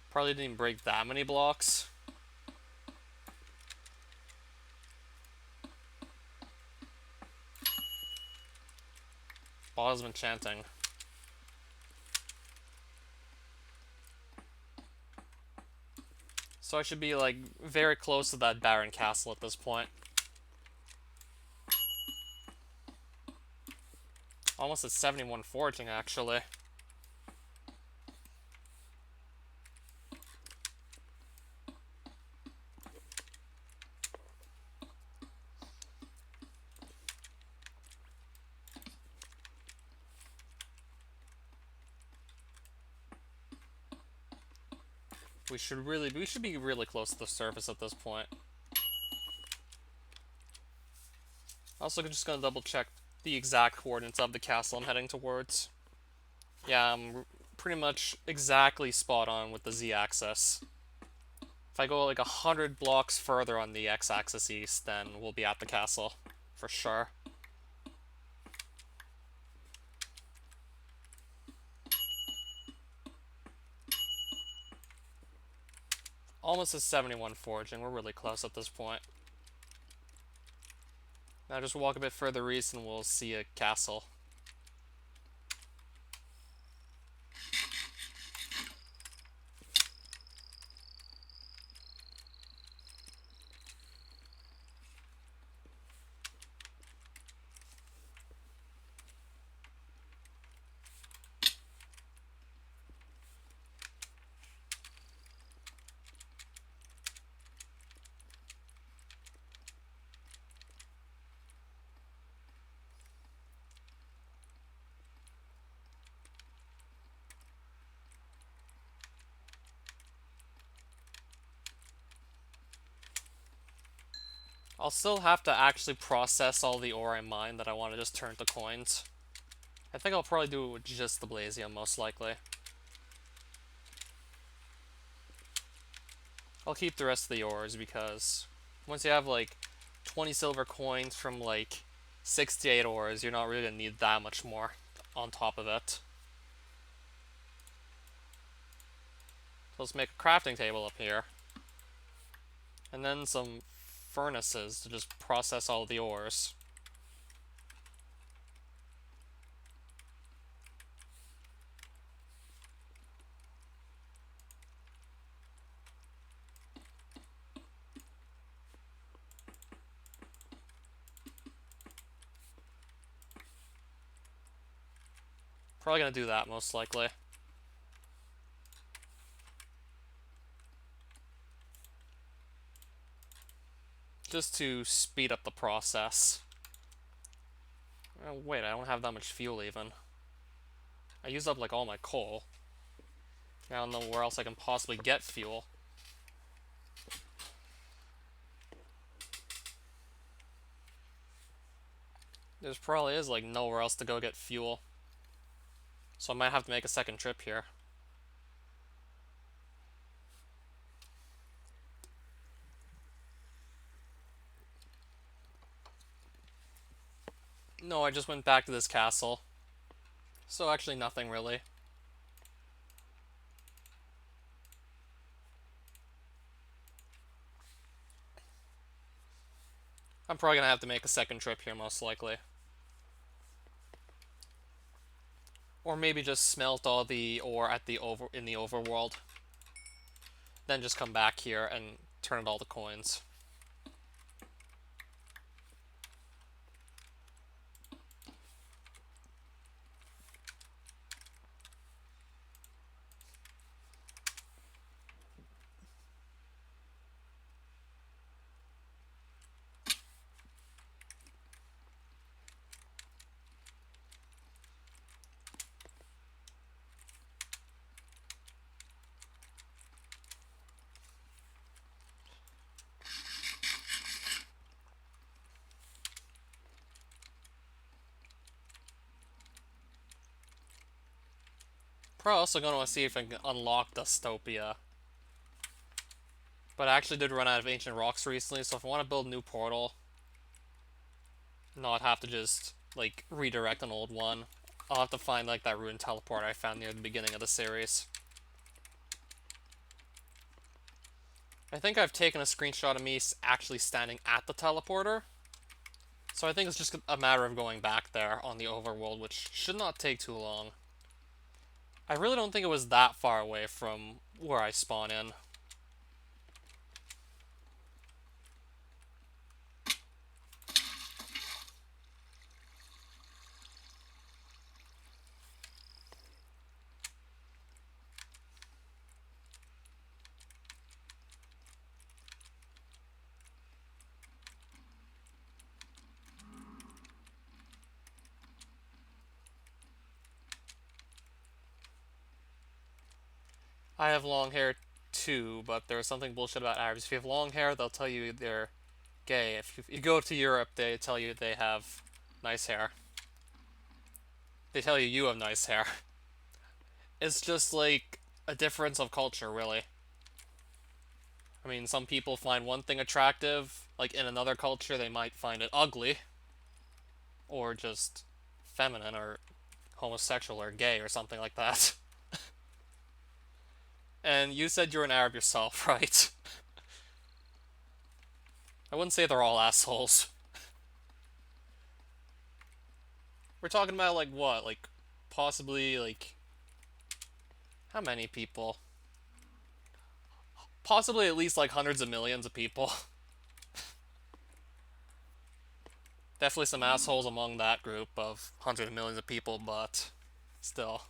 S1: Probably didn't break that many blocks. Bottom enchanting. So I should be like very close to that Baron Castle at this point. Almost at 71 forging, actually. We should be really close to the surface at this point. Also, just gonna double check the exact coordinates of the castle I'm heading towards. Yeah, I'm pretty much exactly spot on with the z-axis. If I go like 100 blocks further on the x-axis east, then we'll be at the castle, for sure. Almost a 71 foraging, we're really close at this point. Now just walk a bit further east and we'll see a castle. I'll still have to actually process all the ore I mine that I want to just turn to coins. I think I'll probably do it with just the Blasium, most likely. I'll keep the rest of the ores because once you have like 20 silver coins from like 68 ores, you're not really gonna need that much more on top of it. So let's make a crafting table up here. And then some furnaces to just process all the ores. Probably gonna do that most likely. Just to speed up the process. Oh, wait, I don't have that much fuel even. I used up like all my coal. I don't know where else I can possibly get fuel. There's probably is like nowhere else to go get fuel. So I might have to make a second trip here. No, I just went back to this castle. So actually nothing really. I'm probably gonna have to make a second trip here most likely. Or maybe just smelt all the ore at the in the overworld. Then just come back here and turn it all to coins. Probably also going to see if I can unlock Dystopia. But I actually did run out of ancient rocks recently, so if I want to build a new portal, not have to just, like, redirect an old one, I'll have to find, like, that ruined teleport I found near the beginning of the series. I think I've taken a screenshot of me actually standing at the teleporter. So I think it's just a matter of going back there on the overworld, which should not take too long. I really don't think it was that far away from where I spawn in. I have long hair too, but there's something bullshit about Arabs. If you have long hair, they'll tell you they're gay. If you go to Europe, they tell you they have nice hair. They tell you you have nice hair. It's just like a difference of culture, really. I mean, some people find one thing attractive, like in another culture, they might find it ugly, or just feminine, or homosexual, or gay, or something like that. And you said you're an Arab yourself, right? I wouldn't say they're all assholes. We're talking about, like, what? Like, possibly, like, how many people? Possibly at least, like, hundreds of millions of people. Definitely some assholes among that group of hundreds of millions of people, but still.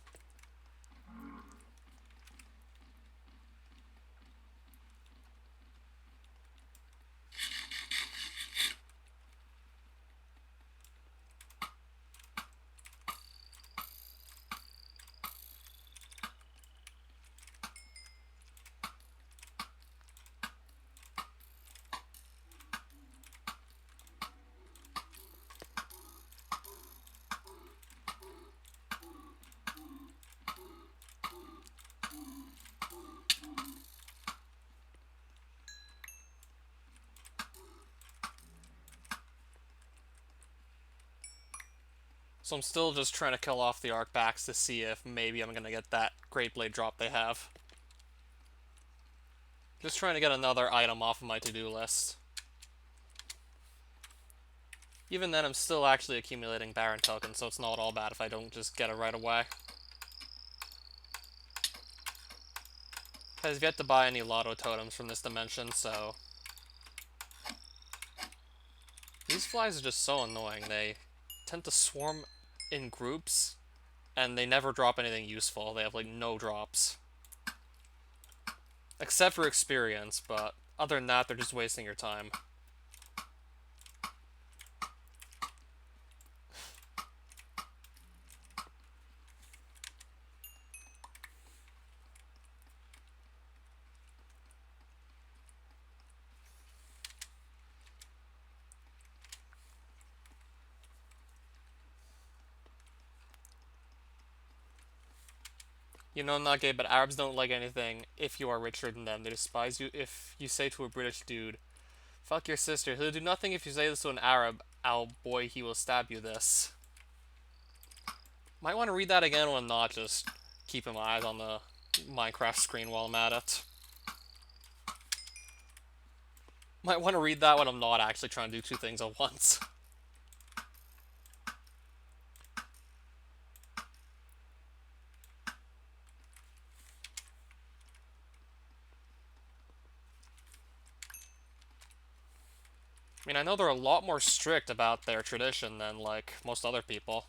S1: So I'm still just trying to kill off the Arcbacks to see if maybe I'm gonna get that Great Blade drop they have. Just trying to get another item off of my to-do list. Even then, I'm still actually accumulating Baron tokens, so it's not all bad if I don't just get it right away. I've yet to buy any Lotto totems from this dimension, so... These flies are just so annoying. They tend to swarm in groups, and they never drop anything useful. They have, like, no drops. Except for experience, but other than that, they're just wasting your time. You know, I'm not gay, but Arabs don't like anything if you are richer than them. They despise you if you say to a British dude, fuck your sister. He'll do nothing if you say this to an Arab. Oh boy, he will stab you this. Might want to read that again when I'm not just keeping my eyes on the Minecraft screen while I'm at it. Might want to read that when I'm not actually trying to do two things at once. I mean, I know they're a lot more strict about their tradition than, like, most other people.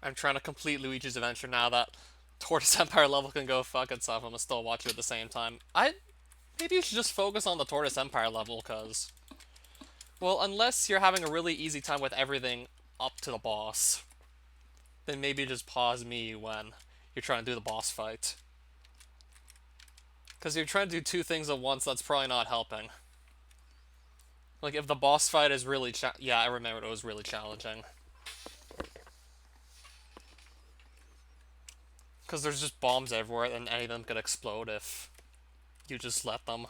S1: I'm trying to complete Luigi's Adventure now that Tortoise Empire level can go fuck itself. I'm gonna still watch you at the same time. Maybe you should just focus on the Tortoise Empire level, cause... Well, unless you're having a really easy time with everything up to the boss, then maybe just pause me when you're trying to do the boss fight. Because you're trying to do two things at once, that's probably not helping. Like, if the boss fight is really yeah, I remember it was really challenging. Because there's just bombs everywhere, and any of them could explode if you just let them.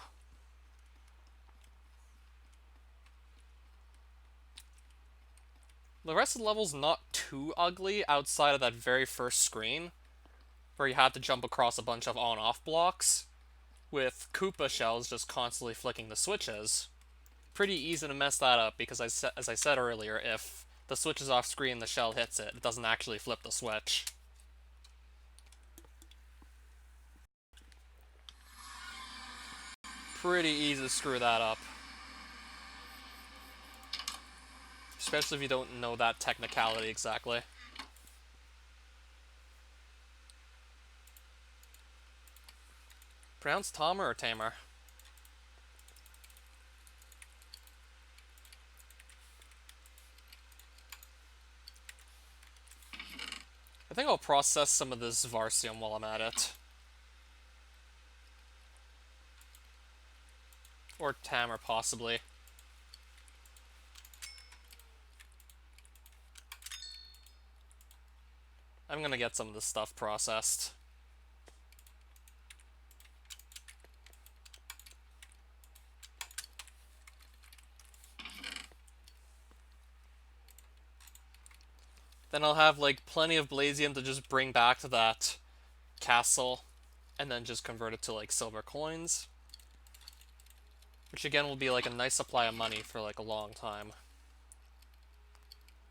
S1: The rest of the level's not too ugly outside of that very first screen, where you had to jump across a bunch of on-off blocks, with Koopa shells just constantly flicking the switches. Pretty easy to mess that up because, as I said earlier, if the switch is off screen and the shell hits it, it doesn't actually flip the switch. Pretty easy to screw that up. Especially if you don't know that technicality exactly. Pronounced Tamer or Tamer? I think I'll process some of this Varsium while I'm at it. Or Tamer, possibly. I'm gonna get some of this stuff processed. Then I'll have, like, plenty of Blazium to just bring back to that castle, and then just convert it to, like, silver coins. Which, again, will be, like, a nice supply of money for, like, a long time.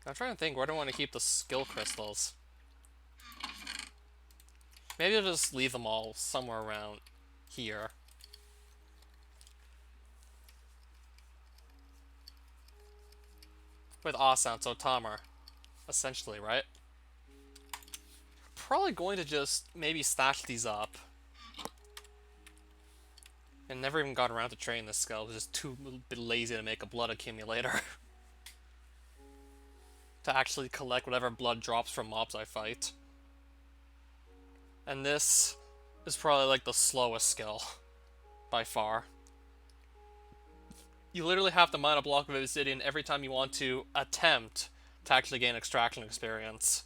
S1: I'm trying to think, where do I want to keep the skill crystals? Maybe I'll just leave them all somewhere around here. With Ascent, so Tamer. Essentially, right? Probably going to just maybe stash these up. And never even got around to training this skill. I was just too bit lazy to make a blood accumulator. To actually collect whatever blood drops from mobs I fight. And this is probably like the slowest skill. By far. You literally have to mine a block of obsidian every time you want to attempt to actually gain extraction experience.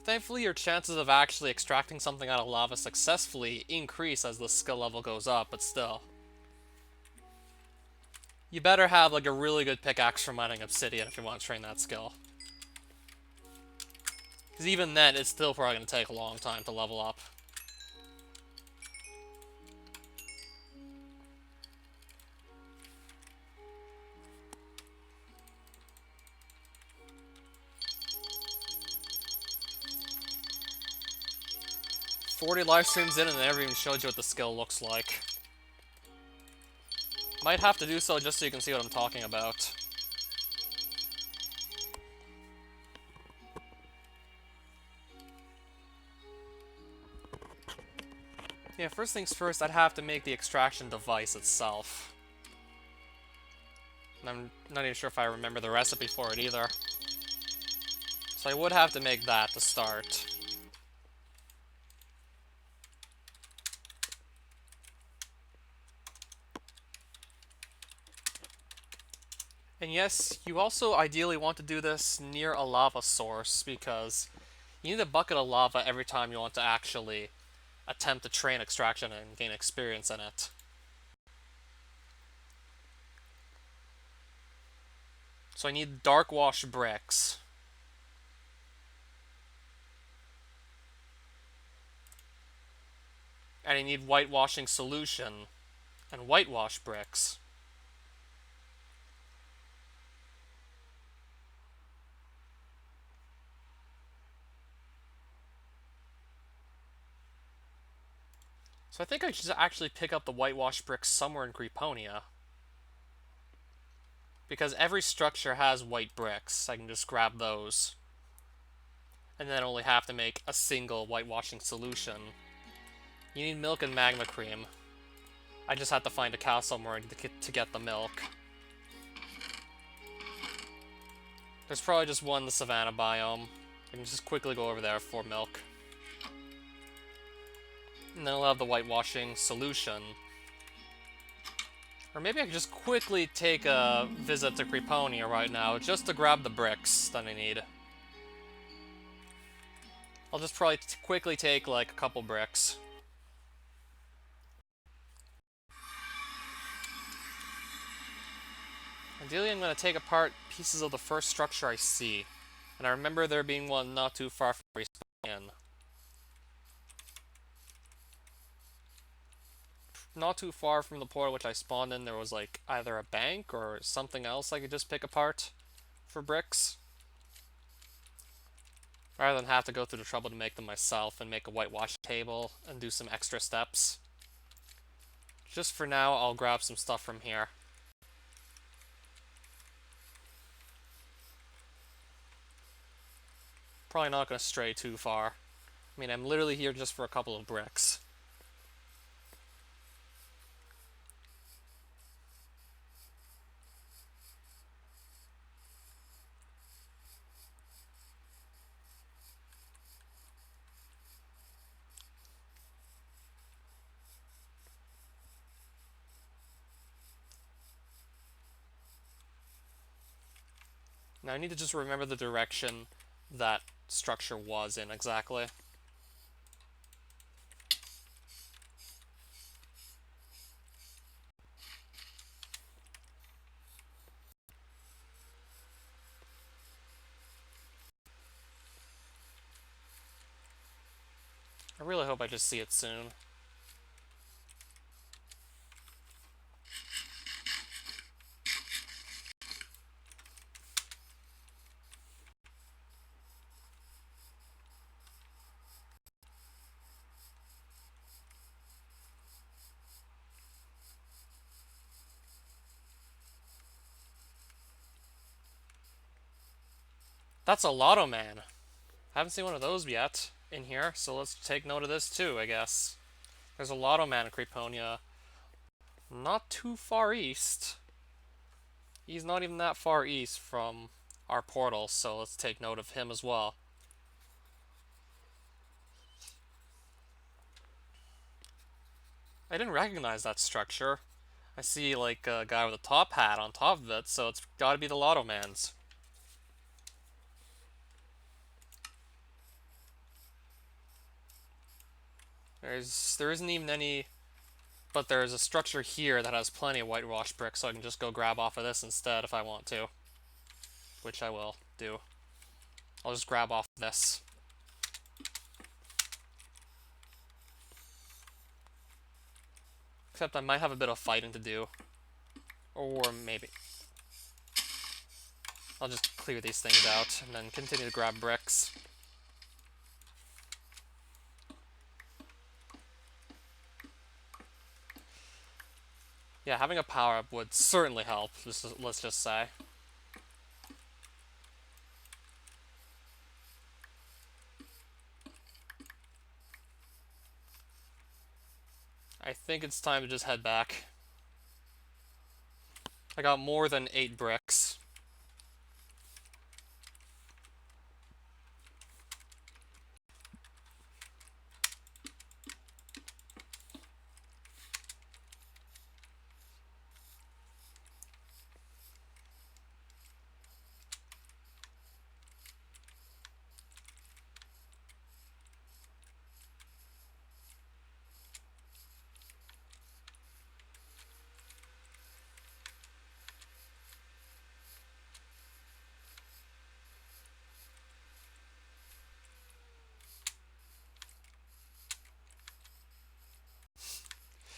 S1: Thankfully, your chances of actually extracting something out of lava successfully increase as the skill level goes up, but still. You better have like a really good pickaxe for mining obsidian if you want to train that skill. Because even then, it's still probably going to take a long time to level up. "40 live streams in and I never even showed you what the skill looks like." Might have to do so just so you can see what I'm talking about. Yeah, first things first, I'd have to make the extraction device itself. And I'm not even sure if I remember the recipe for it either. So I would have to make that to start. And yes, you also ideally want to do this near a lava source, because you need a bucket of lava every time you want to actually attempt to train extraction and gain experience in it. So I need dark wash bricks. And I need whitewashing solution and whitewash bricks. So I think I should actually pick up the whitewash bricks somewhere in Creeponia. Because every structure has white bricks. I can just grab those. And then only have to make a single whitewashing solution. You need milk and magma cream. I just have to find a cow somewhere to get the milk. There's probably just one in the savannah biome. I can just quickly go over there for milk. And then I'll have the whitewashing solution. Or maybe I could just quickly take a visit to Creeponia right now, just to grab the bricks that I need. I'll just probably quickly take, like, a couple bricks. Ideally, I'm going to take apart pieces of the first structure I see. And I remember there being one not too far from where we spawned in. Not too far from the portal which I spawned in, there was like either a bank or something else I could just pick apart for bricks. Rather than have to go through the trouble to make them myself and make a whitewash table and do some extra steps. Just for now, I'll grab some stuff from here. Probably not going to stray too far. I mean, I'm literally here just for a couple of bricks. Now I need to just remember the direction that structure was in exactly. I really hope I just see it soon. That's a Lotto Man. I haven't seen one of those yet in here, so let's take note of this too, I guess. There's a Lotto Man in Creeponia. Not too far east. He's not even that far east from our portal, so let's take note of him as well. I didn't recognize that structure. I see like a guy with a top hat on top of it, so it's gotta be the Lotto Man's. There isn't even any, but there's a structure here that has plenty of whitewash bricks, so I can just go grab off of this instead if I want to. Which I will do. I'll just grab off this. Except I might have a bit of fighting to do. Or maybe. I'll just clear these things out and then continue to grab bricks. Yeah, having a power-up would certainly help, let's just say. I think it's time to just head back. I got more than 8 bricks.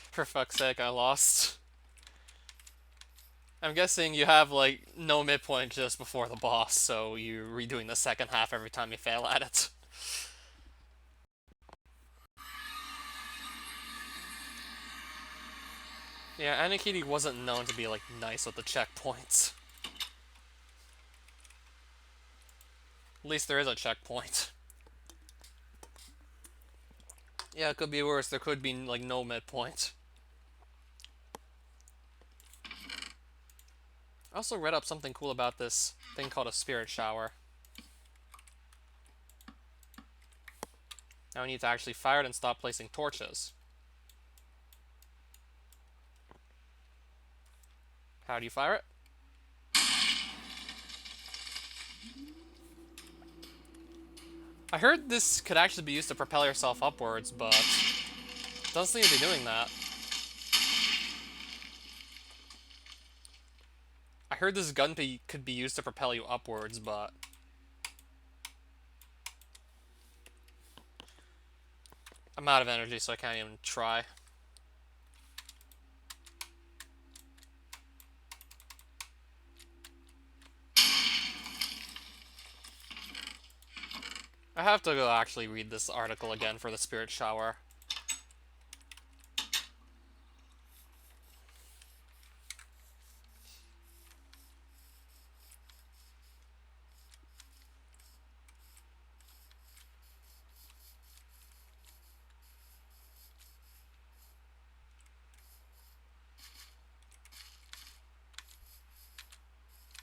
S1: For fuck's sake, I lost. I'm guessing you have, like, no midpoint just before the boss, so you're redoing the second half every time you fail at it. Yeah, Anikiri wasn't known to be, like, nice with the checkpoints. At least there is a checkpoint. Yeah, it could be worse. There could be, like, no midpoint. I also read up something cool about this thing called a spirit shower. Now I need to actually fire it and stop placing torches. How do you fire it? I heard this could actually be used to propel yourself upwards, but it doesn't seem to be doing that. I heard this gun could be used to propel you upwards, but I'm out of energy, so I can't even try. I have to go actually read this article again for the Spirit Shower.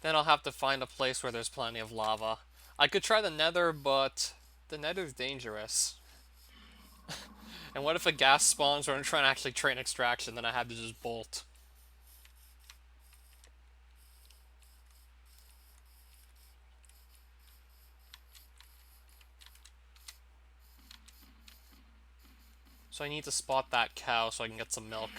S1: Then I'll have to find a place where there's plenty of lava. I could try the Nether, but the Nether's dangerous. And what if a gas spawns or I'm trying to actually train extraction, then I had to just bolt. So I need to spot that cow so I can get some milk.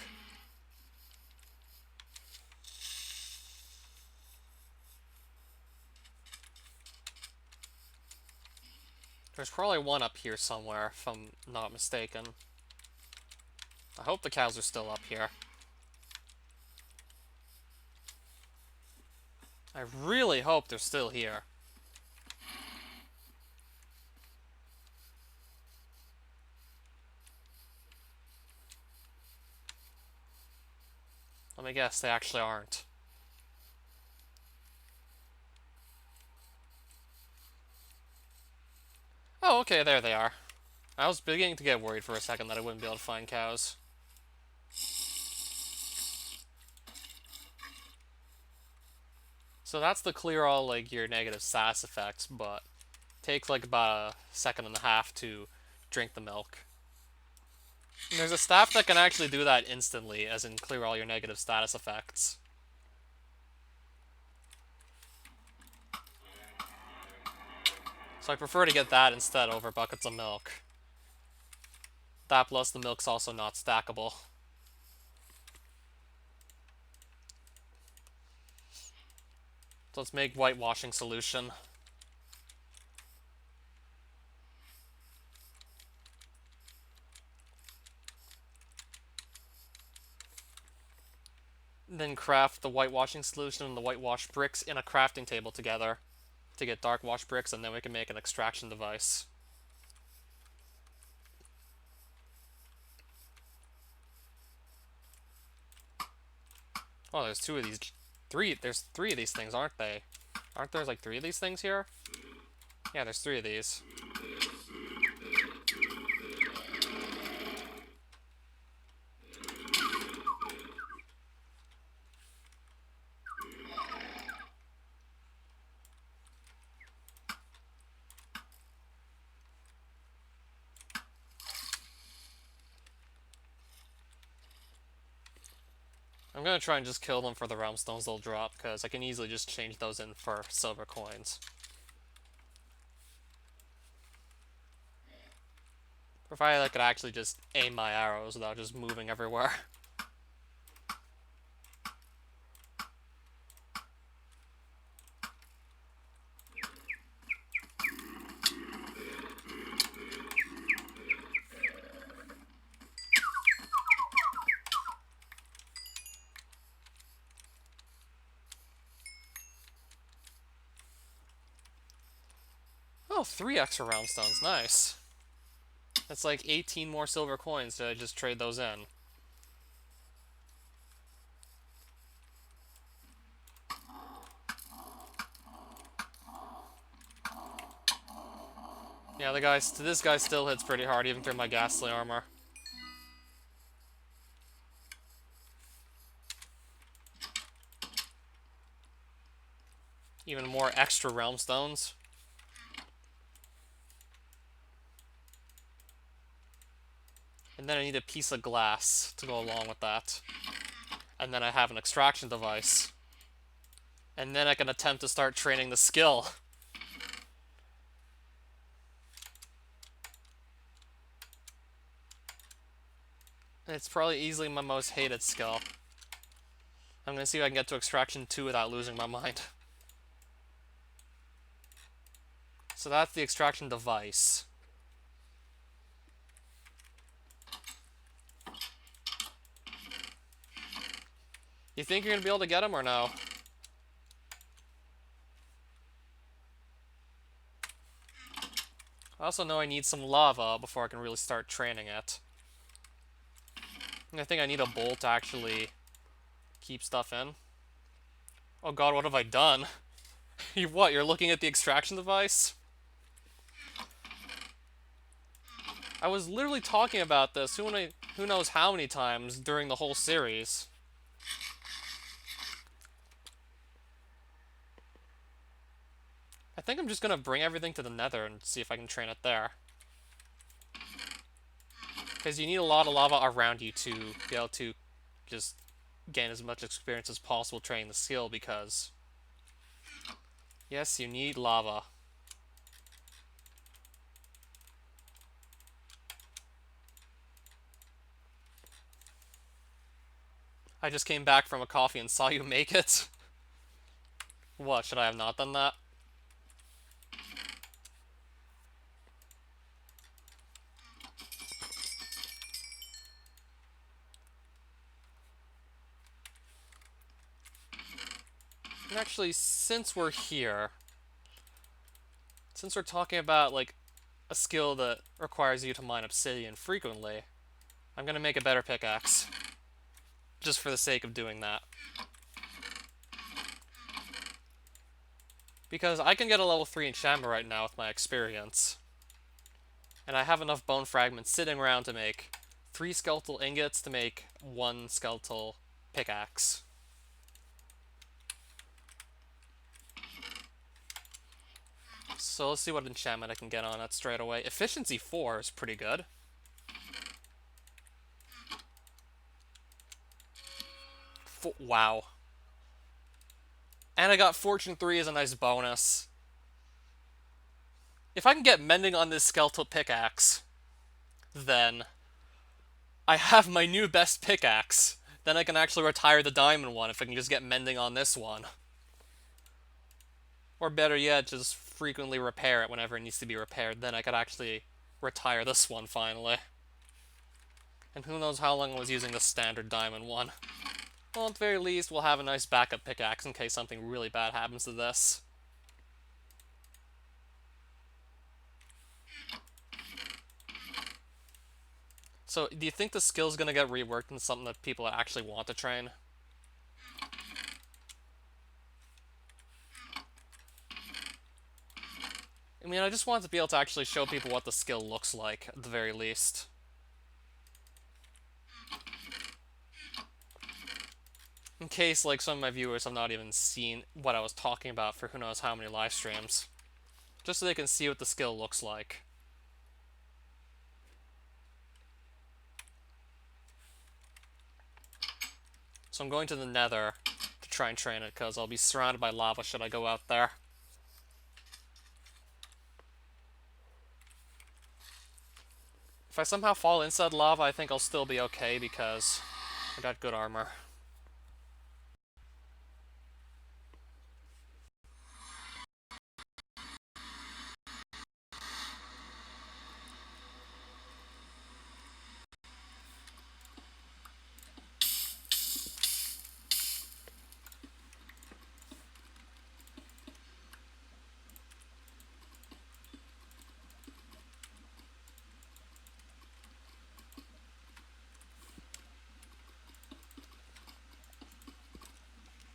S1: There's probably one up here somewhere, if I'm not mistaken. I hope the cows are still up here. I really hope they're still here. Let me guess, they actually aren't. Oh, okay, there they are. I was beginning to get worried for a second that I wouldn't be able to find cows. So that's to clear all, like, your negative status effects, but takes, like, about a second and a half to drink the milk. And there's a staff that can actually do that instantly, as in clear all your negative status effects. So I prefer to get that instead over buckets of milk. That plus the milk's also not stackable. So let's make whitewashing solution. Then craft the whitewashing solution and the whitewash bricks in a crafting table together to get dark wash bricks, and then we can make an extraction device. Oh, there's two of these. There's three of these things, aren't they? Aren't there like three of these things here? Yeah, there's three of these. I'm gonna try and just kill them for the realm stones they'll drop, because I can easily just change those in for silver coins. Provided I could actually just aim my arrows without just moving everywhere. Oh, 3 extra realm stones, nice. That's like 18 more silver coins to just trade those in. Yeah, this guy still hits pretty hard, even through my ghastly armor. Even more extra realm stones. And then I need a piece of glass to go along with that. And then I have an extraction device. And then I can attempt to start training the skill. It's probably easily my most hated skill. I'm gonna see if I can get to extraction 2 without losing my mind. So that's the extraction device. You think you're gonna be able to get him or no? I also know I need some lava before I can really start training it. And I think I need a bowl to actually keep stuff in. Oh god, what have I done? What, you're looking at the extraction device? I was literally talking about this who knows how many times during the whole series. I think I'm just gonna bring everything to the Nether and see if I can train it there. Because you need a lot of lava around you to be able to just gain as much experience as possible training the skill, because yes, you need lava. I just came back from a coffee and saw you make it. What, should I have not done that? And actually, since we're here, since we're talking about, like, a skill that requires you to mine obsidian frequently, I'm gonna make a better pickaxe. Just for the sake of doing that. Because I can get a level 3 enchantment right now with my experience. And I have enough bone fragments sitting around to make 3 skeletal ingots to make 1 skeletal pickaxe. So let's see what enchantment I can get on it straight away. Efficiency 4 is pretty good. Wow. And I got Fortune 3 as a nice bonus. If I can get mending on this skeletal pickaxe, then I have my new best pickaxe. Then I can actually retire the diamond one if I can just get mending on this one. Or better yet, just frequently repair it whenever it needs to be repaired. Then I could actually retire this one finally. And who knows how long I was using the standard diamond one. Well, at the very least, we'll have a nice backup pickaxe in case something really bad happens to this. So, do you think the skill's gonna get reworked into something that people actually want to train? I mean, I just want to be able to actually show people what the skill looks like, at the very least. In case, like, some of my viewers have not even seen what I was talking about for who knows how many live streams. Just so they can see what the skill looks like. So I'm going to the Nether to try and train it, because I'll be surrounded by lava should I go out there. If I somehow fall inside lava, I think I'll still be okay, because I got good armor.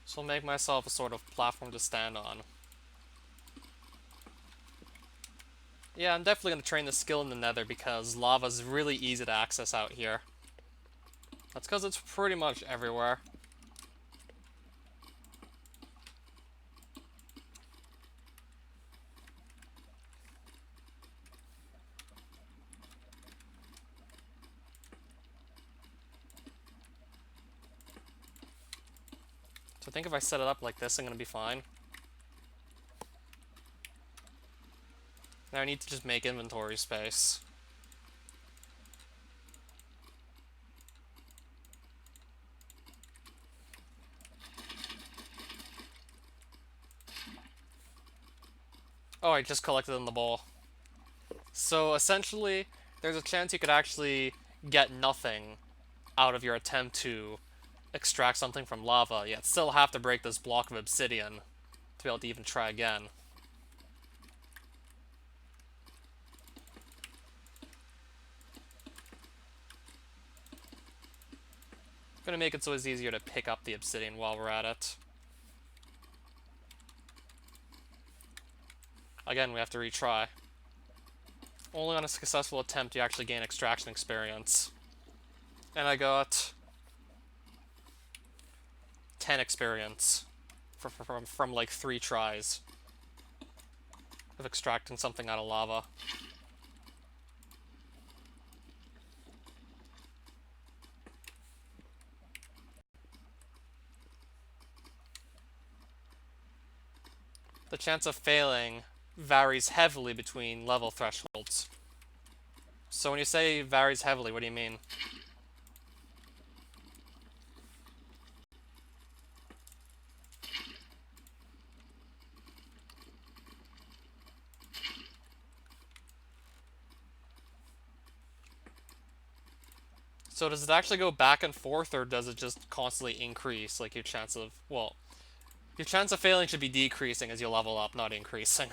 S1: So I'll make myself a sort of platform to stand on. Yeah, I'm definitely going to train the skill in the Nether because lava's really easy to access out here. That's because it's pretty much everywhere. So I think if I set it up like this, I'm going to be fine. Now I need to just make inventory space. Oh, I just collected in the bowl. So essentially, there's a chance you could actually get nothing out of your attempt to extract something from lava, yet still have to break this block of obsidian to be able to even try again. I'm gonna make it so it's easier to pick up the obsidian while we're at it. Again, we have to retry. Only on a successful attempt do you actually gain extraction experience. And I got 10 experience from like 3 tries of extracting something out of lava. The chance of failing varies heavily between level thresholds. So when you say varies heavily, what do you mean? So does it actually go back and forth, or does it just constantly increase, like your chance of, well, your chance of failing should be decreasing as you level up, not increasing.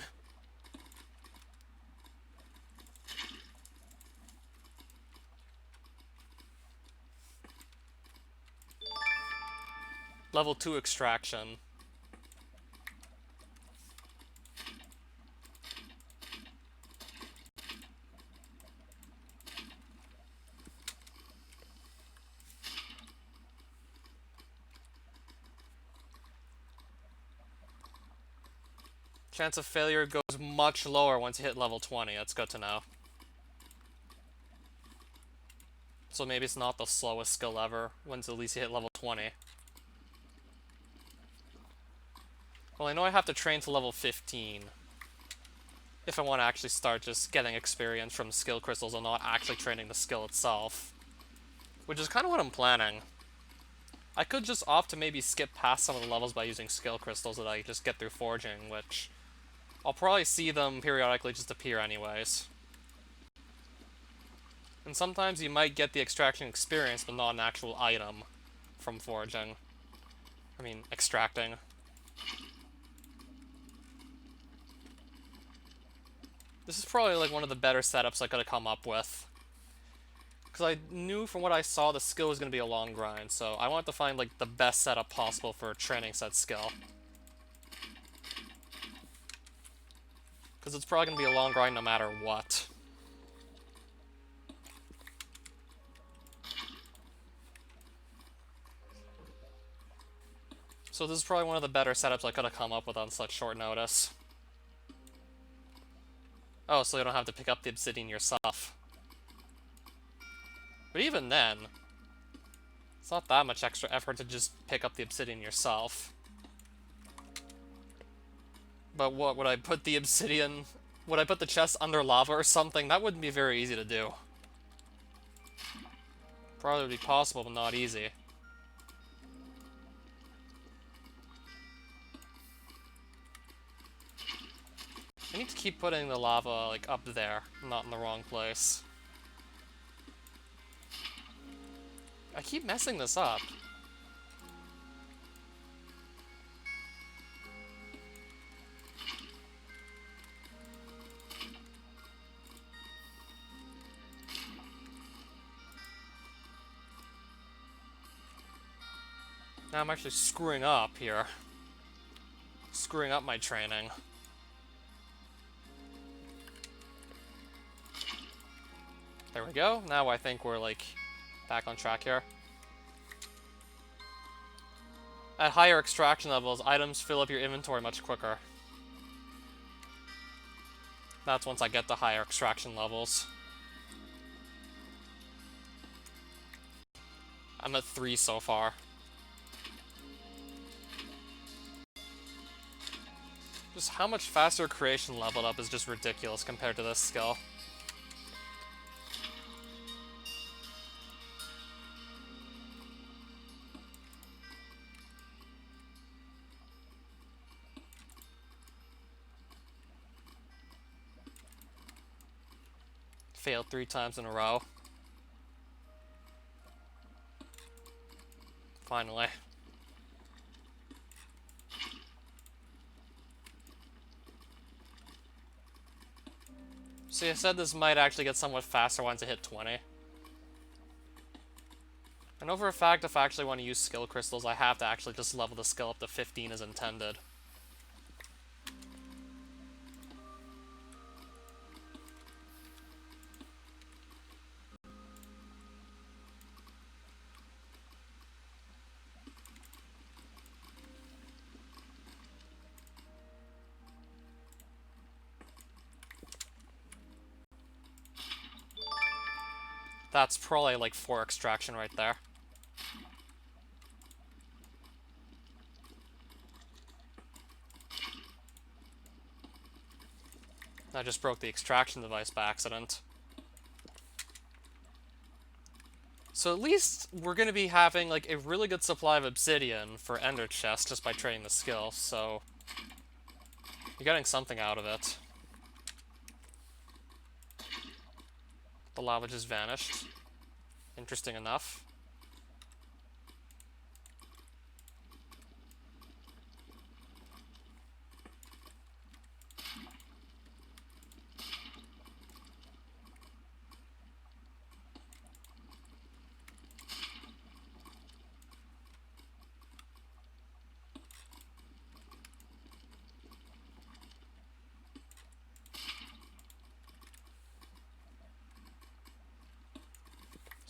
S1: Level 2 extraction. Chance of failure goes much lower once you hit level 20. That's good to know. So maybe it's not the slowest skill ever, once at least you hit level 20. Well, I know I have to train to level 15 if I want to actually start just getting experience from skill crystals and not actually training the skill itself. Which is kind of what I'm planning. I could just opt to maybe skip past some of the levels by using skill crystals that I just get through forging, which I'll probably see them periodically just appear anyways. And sometimes you might get the extraction experience, but not an actual item from forging. I mean, extracting. This is probably like one of the better setups I could have come up with. Because I knew from what I saw the skill was going to be a long grind, so I wanted to find like the best setup possible for training said skill. Because it's probably going to be a long grind no matter what. So this is probably one of the better setups I could have come up with on such short notice. Oh, so you don't have to pick up the obsidian yourself. But even then, it's not that much extra effort to just pick up the obsidian yourself. But what, would I put the obsidian... Would I put the chest under lava or something? That wouldn't be very easy to do. Probably would be possible, but not easy. I need to keep putting the lava, like, up there, not in the wrong place. I keep messing this up. Now I'm actually screwing up here. Screwing up my training. There we go. Now I think we're, like, back on track here. At higher extraction levels, items fill up your inventory much quicker. That's once I get to higher extraction levels. I'm at 3 so far. Just how much faster creation leveled up is just ridiculous compared to this skill. Failed 3 times in a row. Finally. See, I said this might actually get somewhat faster once I hit 20. I know for a fact if I actually want to use skill crystals, I have to actually just level the skill up to 15 as intended. That's probably like 4 extraction right there. I just broke the extraction device by accident. So at least we're going to be having like a really good supply of obsidian for ender chest just by trading the skill, so you're getting something out of it. The lava just vanished. Interesting enough.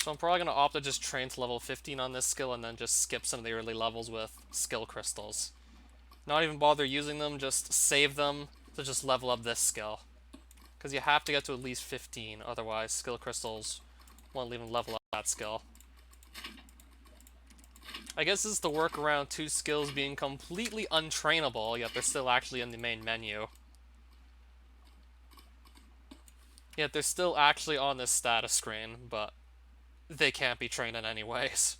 S1: So I'm probably going to opt to just train to level 15 on this skill and then just skip some of the early levels with skill crystals. Not even bother using them, just save them to just level up this skill. Because you have to get to at least 15, otherwise skill crystals won't even level up that skill. I guess this is the work around 2 skills being completely untrainable, yet they're still actually in the main menu. Yet they're still actually on this status screen, but they can't be trained in anyways.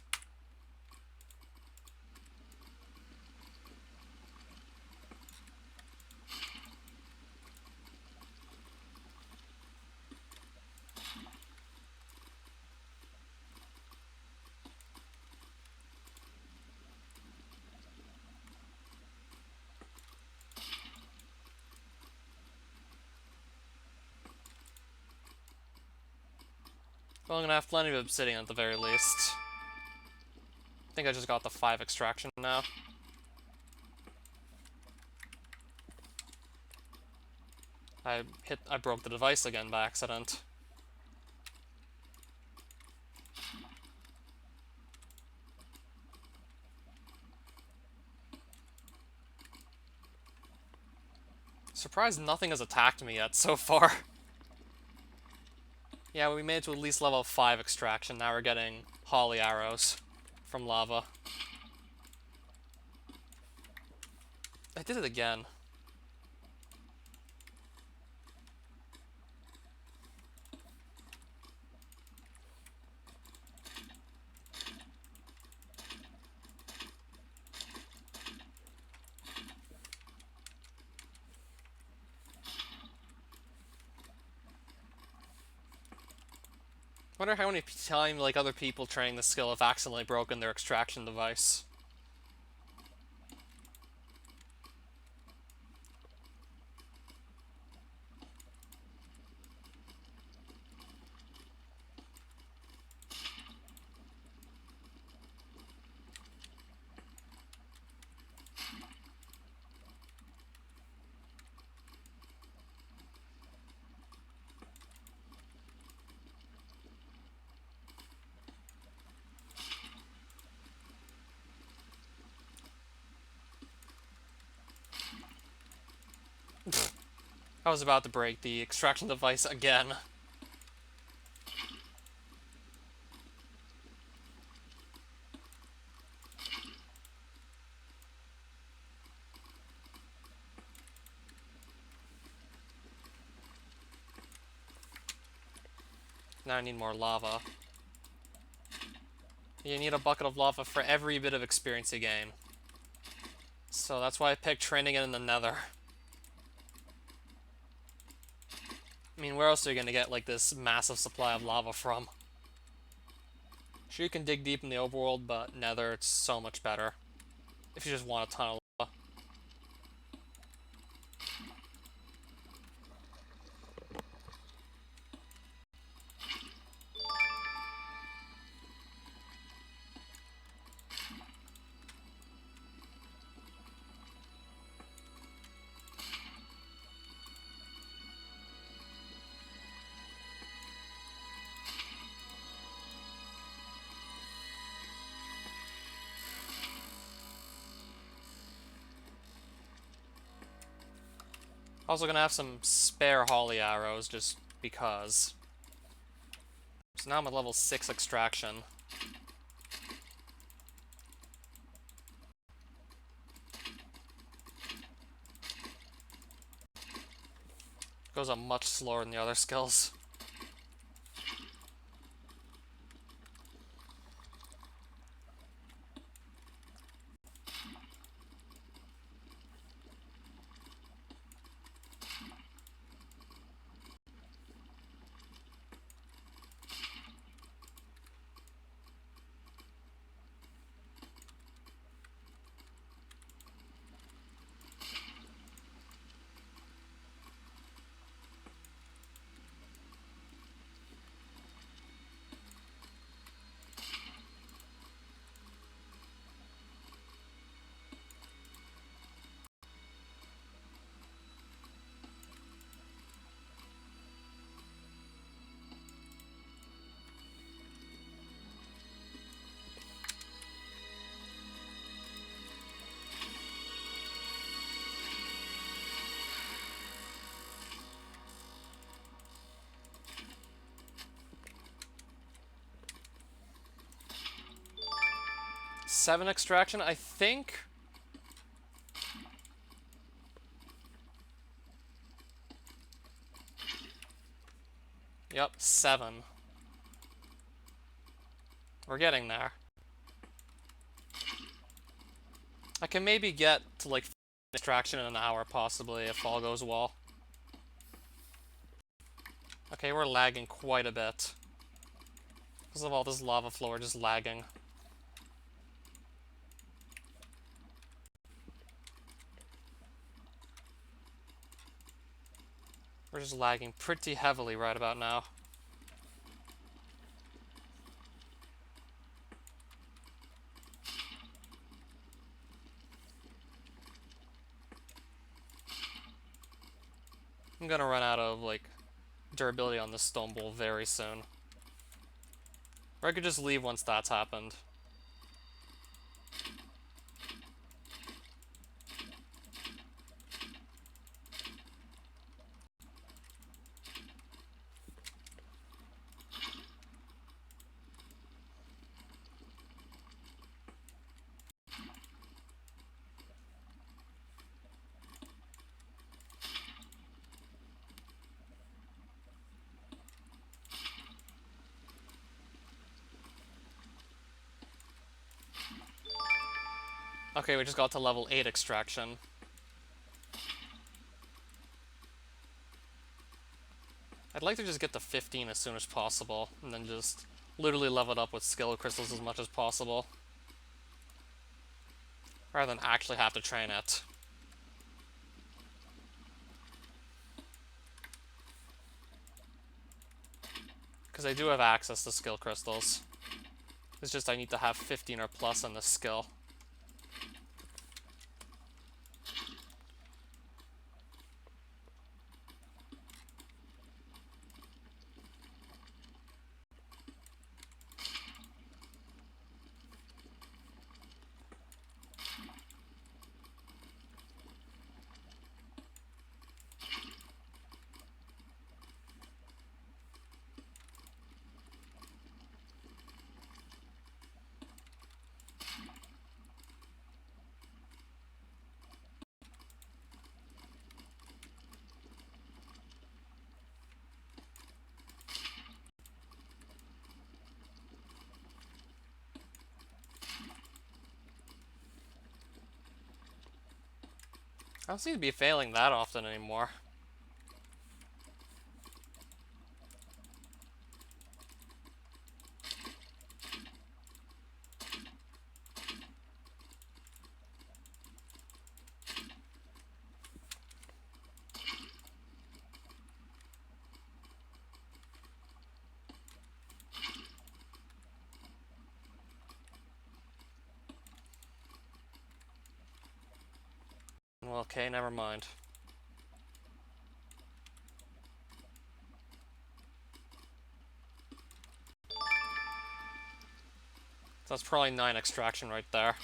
S1: Well, I'm gonna have plenty of obsidian at the very least. I think I just got the 5 extraction now. I broke the device again by accident. Surprised nothing has attacked me yet so far. Yeah, we made it to at least level 5 extraction. Now we're getting holly arrows from lava. I did it again. Wonder how many times like other people training the skill have accidentally broken their extraction device. I was about to break the extraction device again. Now I need more lava. You need a bucket of lava for every bit of experience you gain. So that's why I picked training it in the nether. I mean, where else are you gonna get, like, this massive supply of lava from? Sure, you can dig deep in the overworld, but Nether, it's so much better. If you just want a ton of lava. Also gonna have some spare holly arrows, just because. So now I'm at level 6 extraction. Goes up much slower than the other skills. Seven extraction, I think. Yep, 7. We're getting there. I can maybe get to like extraction in an hour, possibly, if all goes well. Okay, we're lagging quite a bit. Because of all this lava flow, we're just lagging. We're just lagging pretty heavily right about now. I'm gonna run out of, like, durability on this stone bowl very soon. Or I could just leave once that's happened. Okay, we just got to level 8 extraction. I'd like to just get to 15 as soon as possible, and then just literally level it up with skill crystals as much as possible. Rather than actually have to train it. Because I do have access to skill crystals. It's just I need to have 15 or plus on this skill. I don't seem to be failing that often anymore. Okay, never mind. That's probably 9 extraction right there.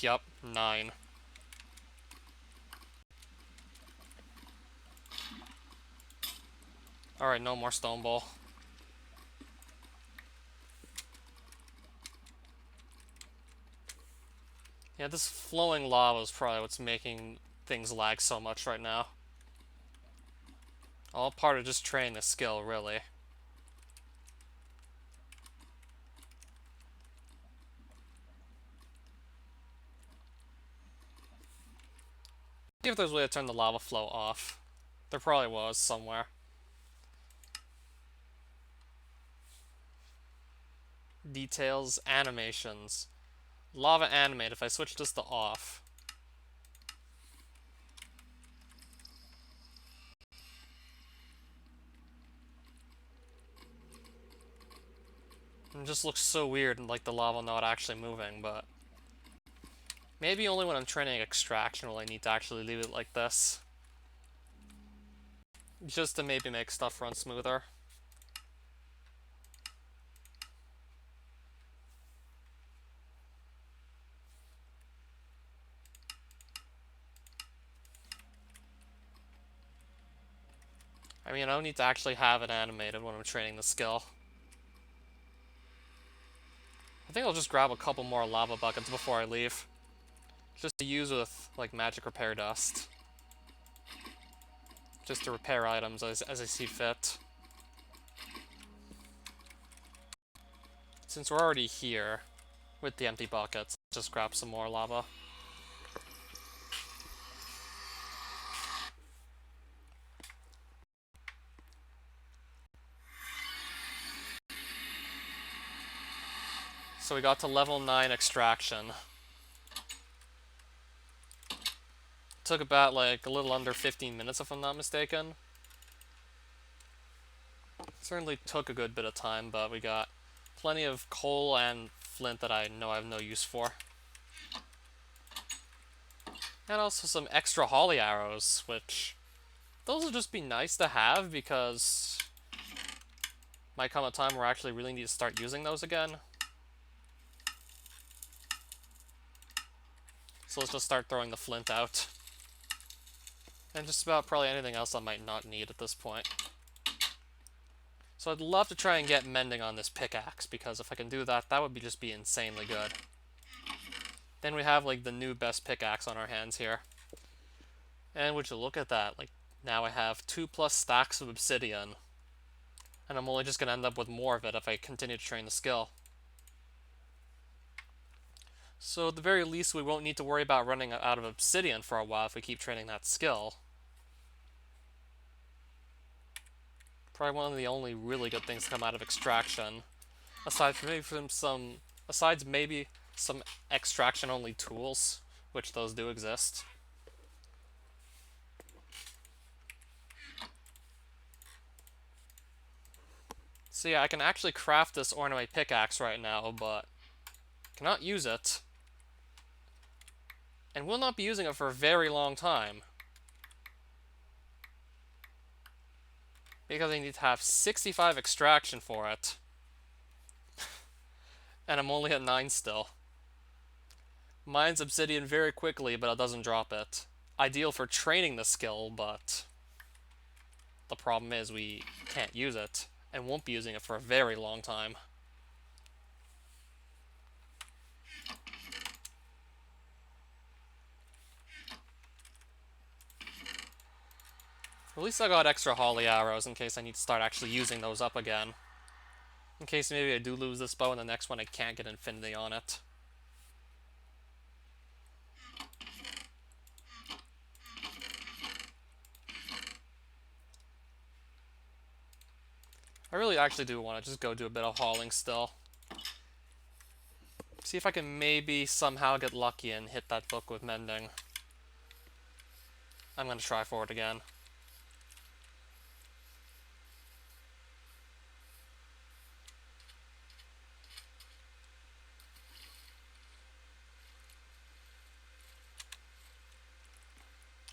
S1: Yup, 9. Alright, no more stone bowl. Yeah, this flowing lava is probably what's making things lag so much right now. All part of just training the skill, really. See if there's a way to turn the lava flow off. There probably was somewhere. Details, animations. Lava animate, if I switch this to off. It just looks so weird and like the lava not actually moving, but maybe only when I'm training extraction will I need to actually leave it like this. Just to maybe make stuff run smoother. I mean, I don't need to actually have it animated when I'm training the skill. I think I'll just grab a couple more lava buckets before I leave. Just to use with, like, magic repair dust. Just to repair items as I see fit. Since we're already here with the empty buckets, just grab some more lava. So we got to level 9 extraction. Took about like a little under 15 minutes if I'm not mistaken. Certainly took a good bit of time, but we got plenty of coal and flint that I know I have no use for. And also some extra holly arrows, which those will just be nice to have because might come a time where I actually really need to start using those again. So let's just start throwing the flint out. And just about probably anything else I might not need at this point. So I'd love to try and get mending on this pickaxe, because if I can do that, that would just be insanely good. Then we have like the new best pickaxe on our hands here. And would you look at that, like now I have 2+ stacks of obsidian. And I'm only just going to end up with more of it if I continue to train the skill. So at the very least, we won't need to worry about running out of obsidian for a while if we keep training that skill. Probably one of the only really good things to come out of extraction. Besides maybe some extraction-only tools, which those do exist. So yeah, I can actually craft this ornate pickaxe right now, but cannot use it. And will not be using it for a very long time. Because I need to have 65 extraction for it. And I'm only at 9 still. Mines obsidian very quickly, but it doesn't drop it. Ideal for training the skill, but the problem is we can't use it, and won't be using it for a very long time. At least I got extra holly arrows in case I need to start actually using those up again. In case maybe I do lose this bow and the next one I can't get infinity on it. I really actually do want to just go do a bit of hauling still. See if I can maybe somehow get lucky and hit that book with mending. I'm going to try for it again.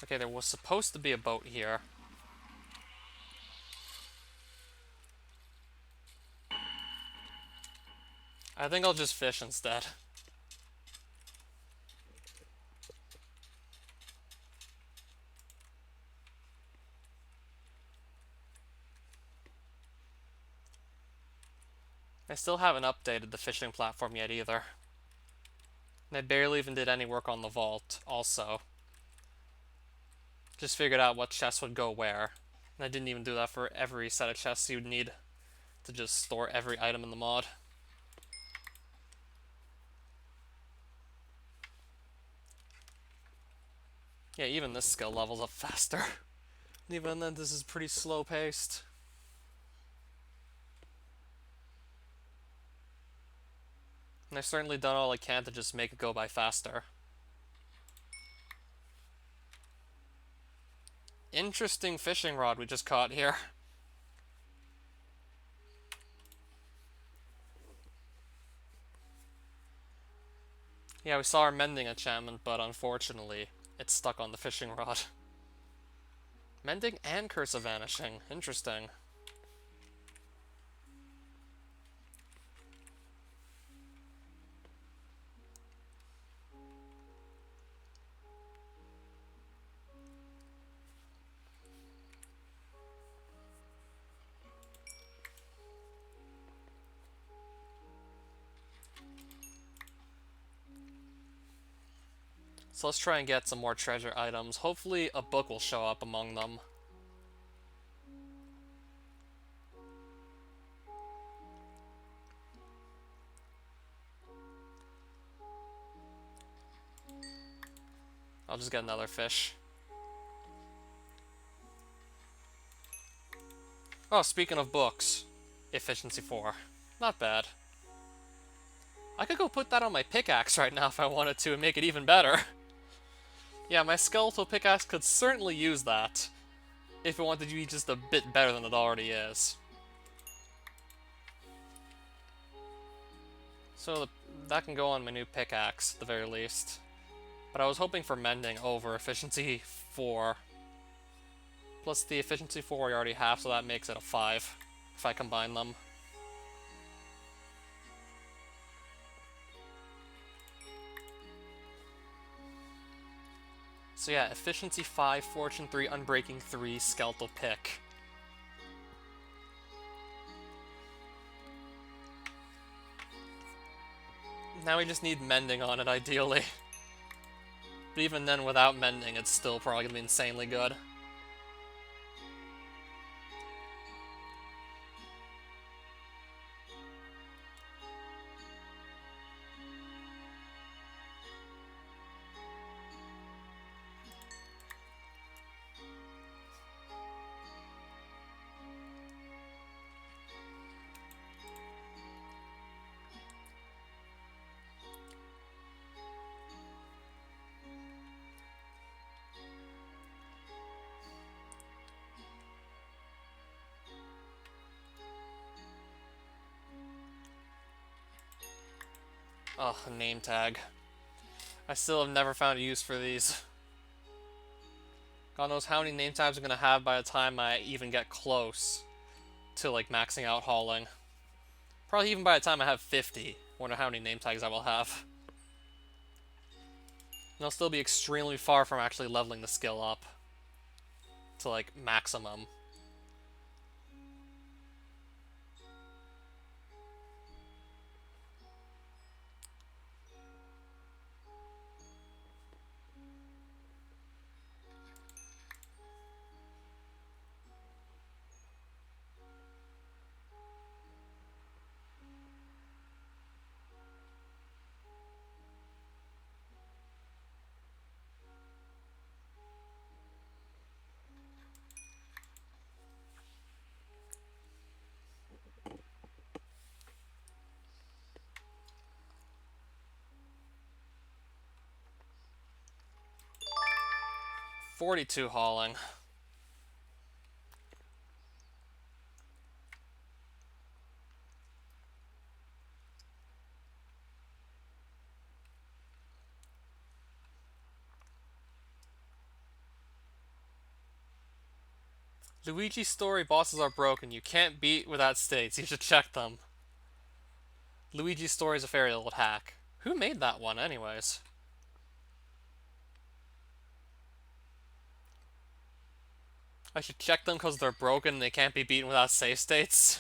S1: Okay, there was supposed to be a boat here. I think I'll just fish instead. I still haven't updated the fishing platform yet either. And I barely even did any work on the vault, also. Just figured out what chests would go where. And I didn't even do that for every set of chests you'd need to just store every item in the mod. Yeah, even this skill levels up faster. Even then, this is pretty slow paced. And I've certainly done all I can to just make it go by faster. Interesting fishing rod we just caught here. Yeah, we saw our mending enchantment, but unfortunately, it's stuck on the fishing rod. Mending and Curse of Vanishing. Interesting. So let's try and get some more treasure items. Hopefully a book will show up among them. I'll just get another fish. Oh, speaking of books. Efficiency 4. Not bad. I could go put that on my pickaxe right now if I wanted to and make it even better. Yeah, my skeletal pickaxe could certainly use that. If it wanted to be just a bit better than it already is. So that can go on my new pickaxe, at the very least. But I was hoping for mending over efficiency 4. Plus the efficiency 4 we already have, so that makes it a 5 if I combine them. So yeah, efficiency 5, fortune 3, unbreaking 3, skeletal pick. Now we just need mending on it, ideally. But even then, without mending, it's still probably gonna be insanely good. Oh, a name tag. I still have never found a use for these. God knows how many name tags I'm gonna have by the time I even get close to, like, maxing out hauling. Probably even by the time I have 50. Wonder how many name tags I will have. And I'll still be extremely far from actually leveling the skill up to, like, maximum. $42 hauling. Luigi story bosses are broken. You can't beat without states. You should check them. Luigi's story is a very old hack. Who made that one, anyways? I should check them because they're broken and they can't be beaten without save states.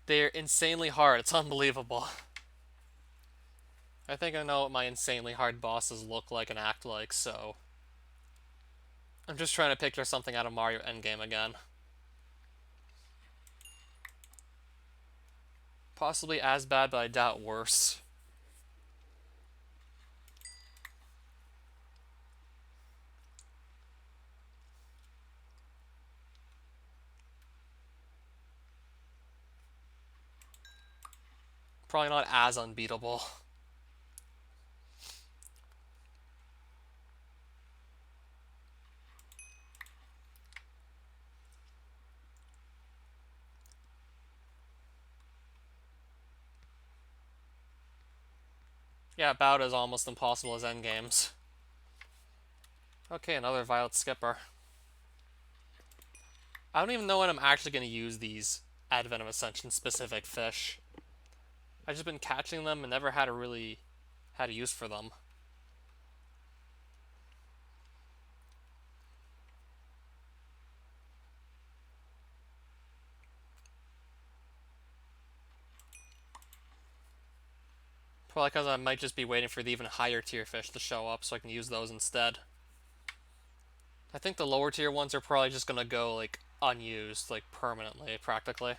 S1: They're insanely hard. It's unbelievable. I think I know what my insanely hard bosses look like and act like, so... I'm just trying to picture something out of Mario Endgame again. Possibly as bad, but I doubt worse. Probably not as unbeatable. Yeah, about as almost impossible as Endgames. Okay, another Violet Skipper. I don't even know when I'm actually going to use these Advent of Ascension specific fish. I've just been catching them and never had a use for them. Probably because I might just be waiting for the even higher tier fish to show up so I can use those instead. I think the lower tier ones are probably just gonna go, like, unused, like, permanently, practically.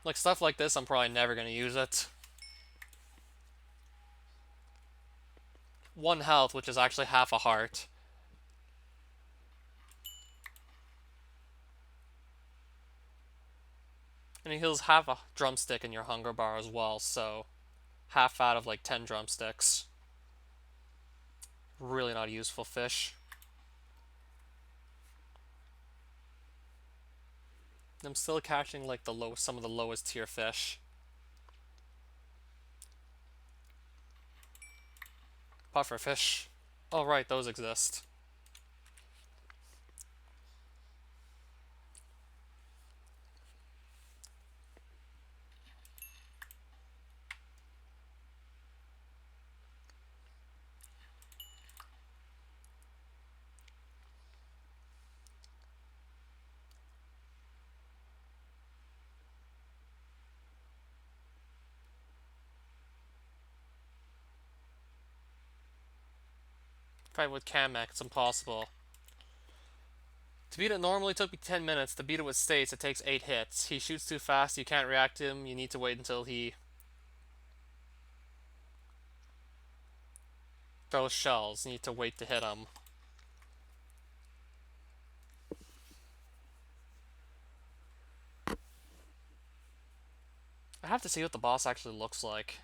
S1: Like, stuff like this, I'm probably never gonna use it. 1 health, which is actually half a heart. And he heals half a drumstick in your hunger bar as well, so... half out of, like, 10 drumsticks. Really not a useful fish. I'm still catching, like, some of the lowest tier fish. Pufferfish. Oh, right, those exist. Fight with Kamek, it's impossible. To beat it normally took me 10 minutes. To beat it with states, it takes 8 hits. He shoots too fast, you can't react to him, you need to wait until he throws shells. You need to wait to hit him. I have to see what the boss actually looks like.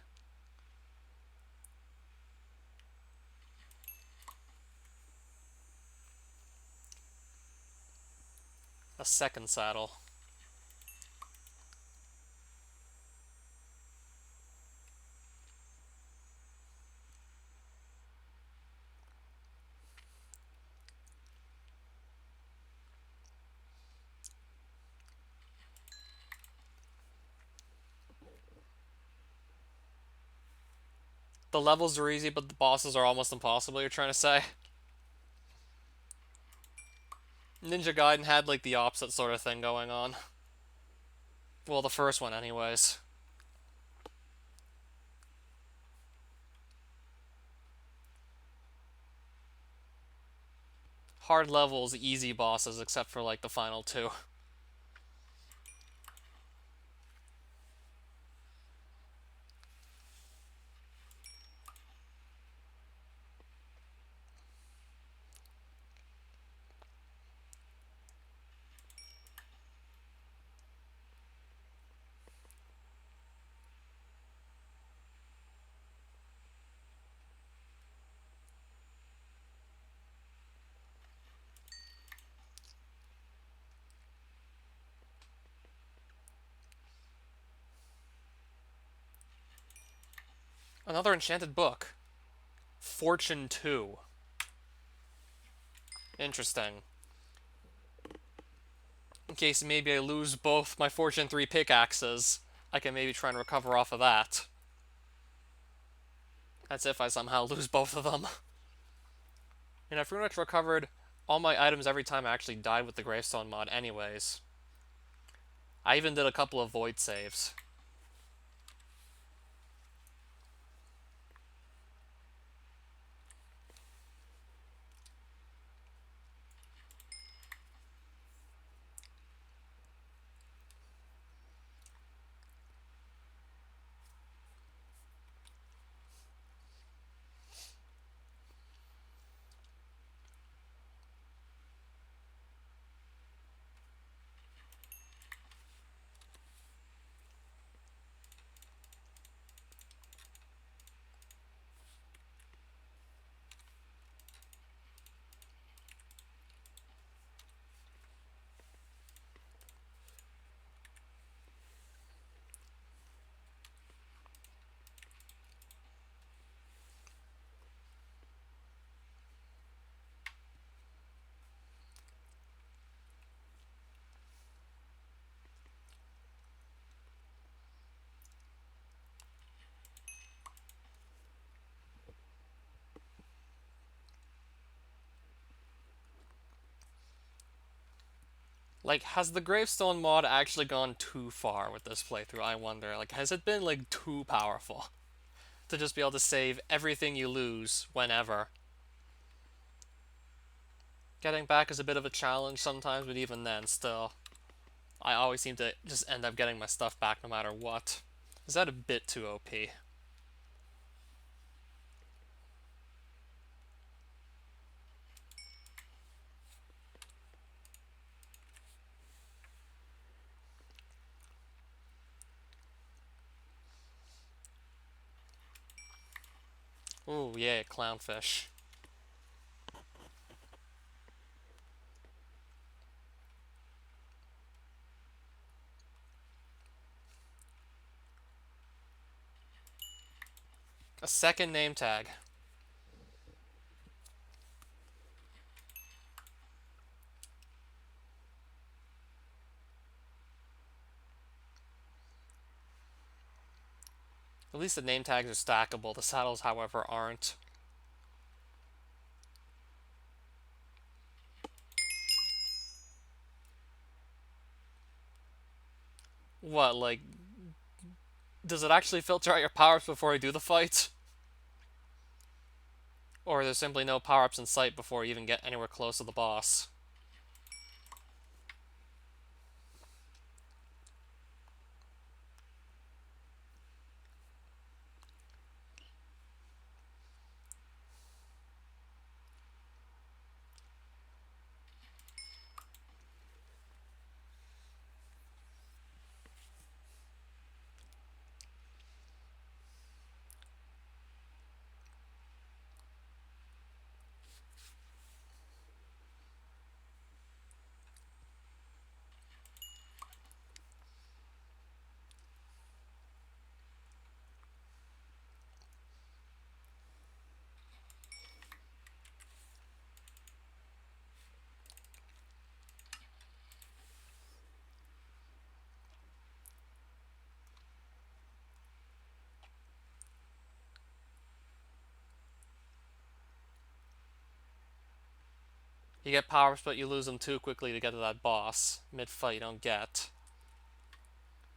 S1: A second saddle. The levels are easy, but the bosses are almost impossible, you're trying to say? Ninja Gaiden had, like, the opposite sort of thing going on. Well, the first one, anyways. Hard levels, easy bosses, except for, like, the final 2. Another enchanted book. Fortune 2. Interesting. In case maybe I lose both my Fortune 3 pickaxes, I can maybe try and recover off of that. That's if I somehow lose both of them. And I've pretty much recovered all my items every time I actually died with the gravestone mod anyways. I even did a couple of void saves. Like, has the gravestone mod actually gone too far with this playthrough, I wonder? Like, has it been, like, too powerful to just be able to save everything you lose whenever? Getting back is a bit of a challenge sometimes, but even then, still, I always seem to just end up getting my stuff back no matter what. Is that a bit too OP? Ooh, yeah, clownfish. A second name tag. At least the name tags are stackable. The saddles, however, aren't. What, like, does it actually filter out your power-ups before you do the fight? Or there's simply no power-ups in sight before you even get anywhere close to the boss? You get power-ups, but you lose them too quickly to get to that boss. Mid-fight, you don't get.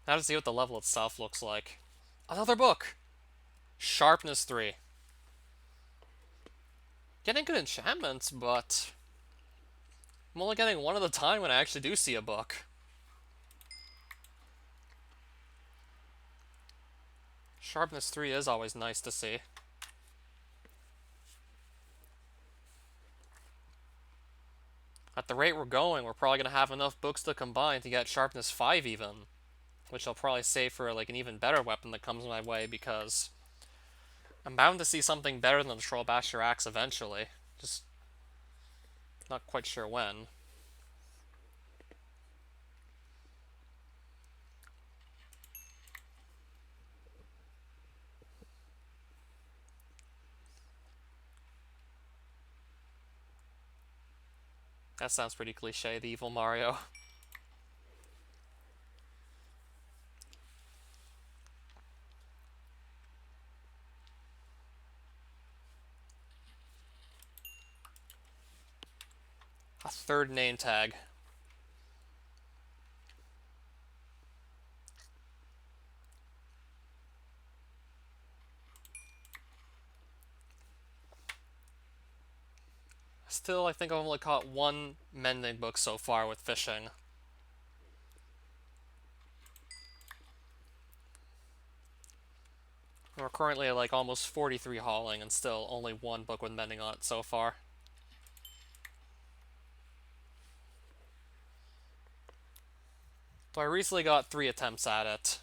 S1: Now to see what the level itself looks like. Another book! Sharpness 3. Getting good enchantments, but I'm only getting one at a time when I actually do see a book. Sharpness 3 is always nice to see. At the rate we're going, we're probably going to have enough books to combine to get Sharpness 5 even. Which I'll probably save for like an even better weapon that comes my way, because I'm bound to see something better than the Trollbasher Axe eventually. Just not quite sure when. That sounds pretty cliche, the evil Mario. A third name tag. Still, I think I've only caught one mending book so far with fishing. We're currently at like almost 43 hauling and still only one book with mending on it so far. So I recently got 3 attempts at it,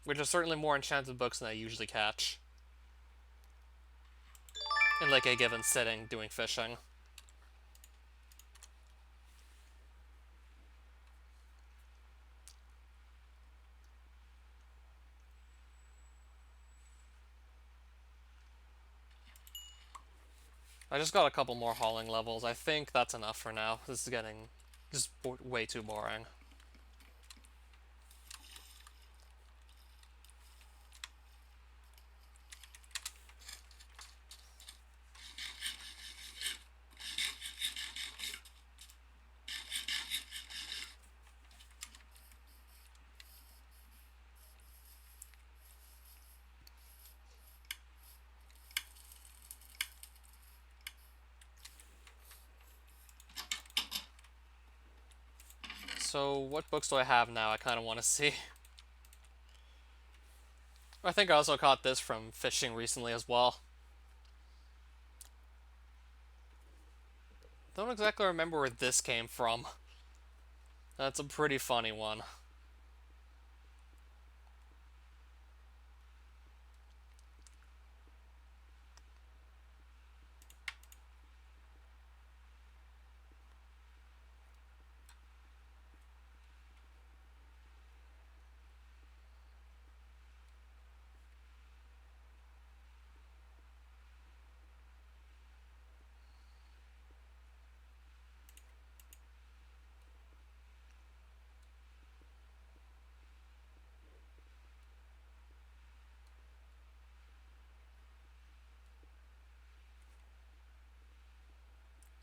S1: which is certainly more enchanted books than I usually catch in like a given sitting doing fishing. I just got a couple more hauling levels. I think that's enough for now. This is getting just way too boring. So what books do I have now? I kind of want to see. I think I also caught this from fishing recently as well. Don't exactly remember where this came from. That's a pretty funny one.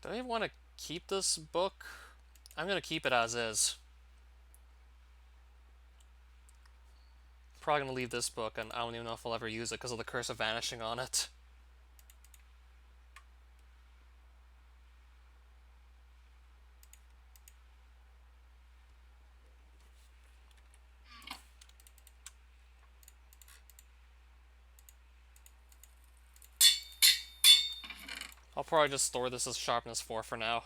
S1: Do I even want to keep this book? I'm gonna keep it as is. Probably gonna leave this book, and I don't even know if I'll ever use it because of the Curse of Vanishing on it. I'll probably just store this as sharpness 4 for now.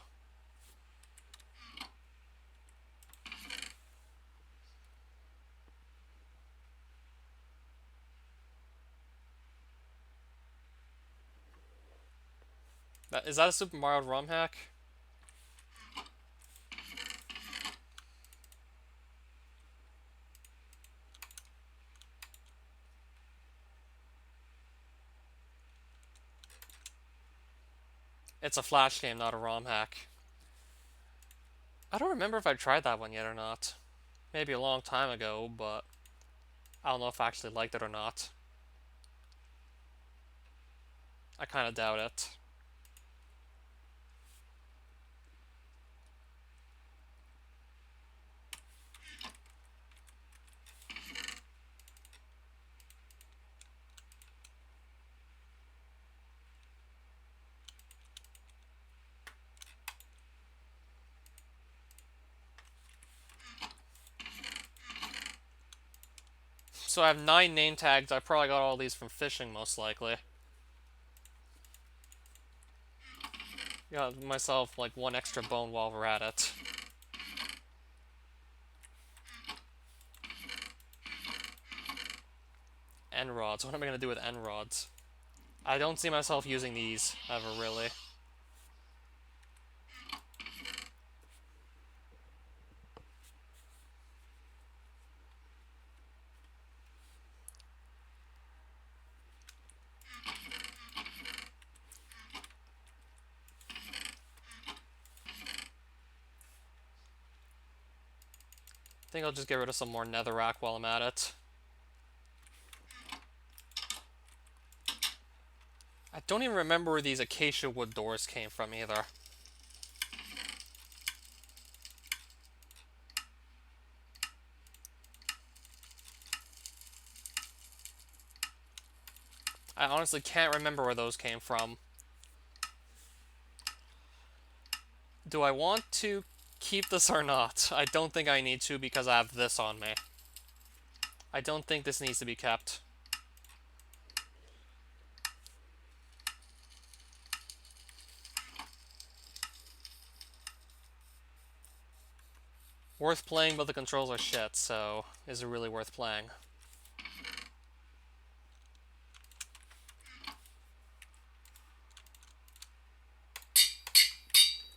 S1: Is that a Super Mario ROM hack? It's a Flash game, not a ROM hack. I don't remember if I tried that one yet or not. Maybe a long time ago, but I don't know if I actually liked it or not. I kind of doubt it. So I have 9 name tags. I probably got all these from fishing, most likely. Got myself like 1 extra bone while we're at it. End rods. What am I gonna do with end rods? I don't see myself using these ever, really. think I'll just get rid of some more netherrack while I'm at it. I don't even remember where these acacia wood doors came from either. I honestly can't remember where those came from. Do I want to keep this or not? I don't think I need to because I have this on me. I don't think this needs to be kept. Worth playing, but the controls are shit, so is it really worth playing?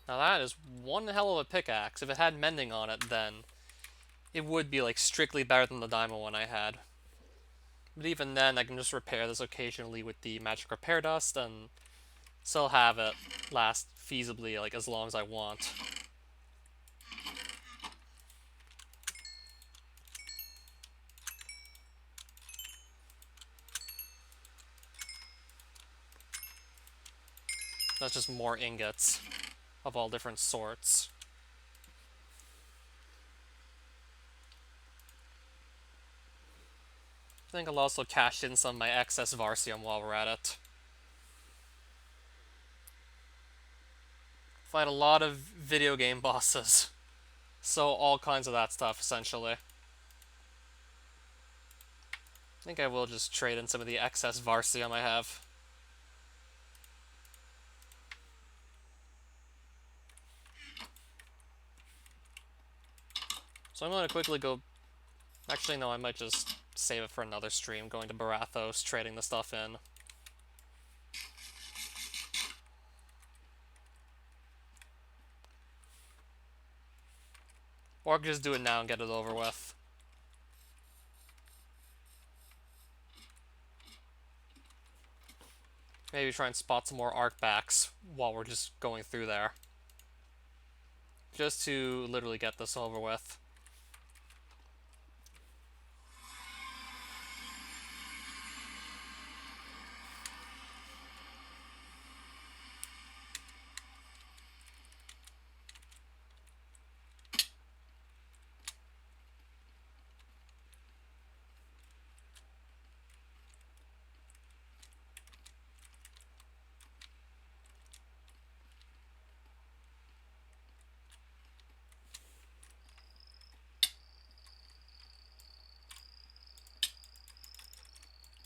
S1: Now that is one hell of a pickaxe. If it had mending on it, then it would be like strictly better than the diamond one I had. But even then, I can just repair this occasionally with the magic repair dust and still have it last feasibly like as long as I want. That's just more ingots of all different sorts. I think I'll also cash in some of my excess Varsium while we're at it. Fight a lot of video game bosses. So all kinds of that stuff, essentially. I think I will just trade in some of the excess Varsium I have. So I'm going to quickly go... Actually, no, I might just save it for another stream, going to Barathos, trading the stuff in. Or I could just do it now and get it over with. Maybe try and spot some more arcbacks while we're just going through there. Just to literally get this over with.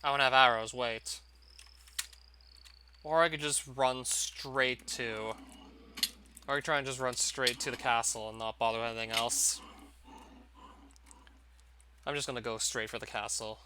S1: I don't have arrows, wait. Or I could just run straight to... Or I could try and just run straight to the castle and not bother with anything else. I'm just gonna go straight for the castle.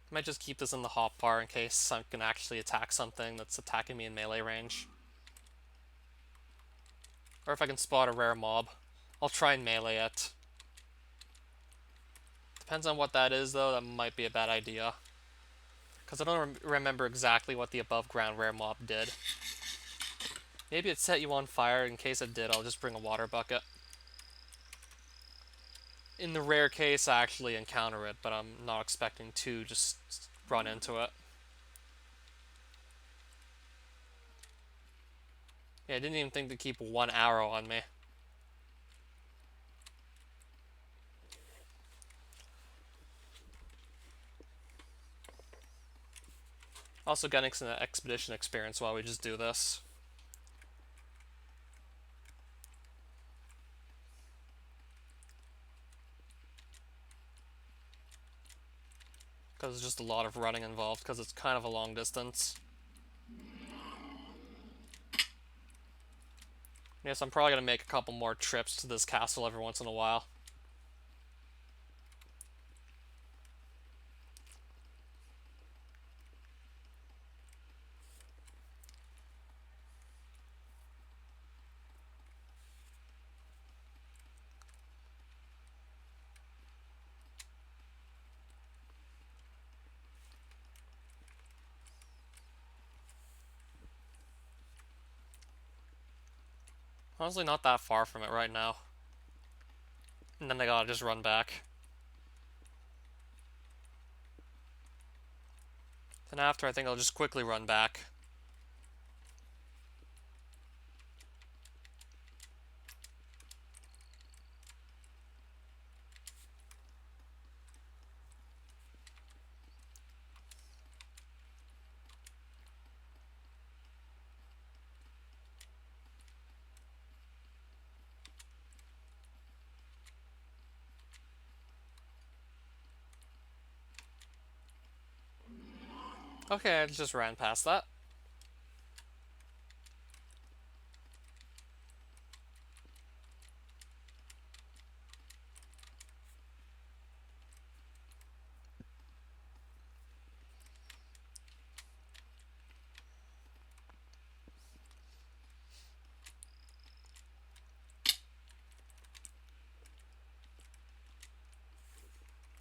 S1: Might just keep this in the hotbar in case I can actually attack something that's attacking me in melee range. Or if I can spot a rare mob, I'll try and melee it. Depends on what that is, though, that might be a bad idea. Because I don't remember exactly what the above ground rare mob did. Maybe it set you on fire. In case it did, I'll just bring a water bucket. In the rare case, I actually encounter it, but I'm not expecting to just run into it. Yeah, I didn't even think to keep one arrow on me. Also getting some expedition experience while we just do this. Because there's just a lot of running involved, because it's kind of a long distance. Yes, I'm probably going to make a couple more trips to this castle every once in a while. Honestly, not that far from it right now. And then I gotta just run back. Then after, I think I'll just quickly run back. Okay, I just ran past that.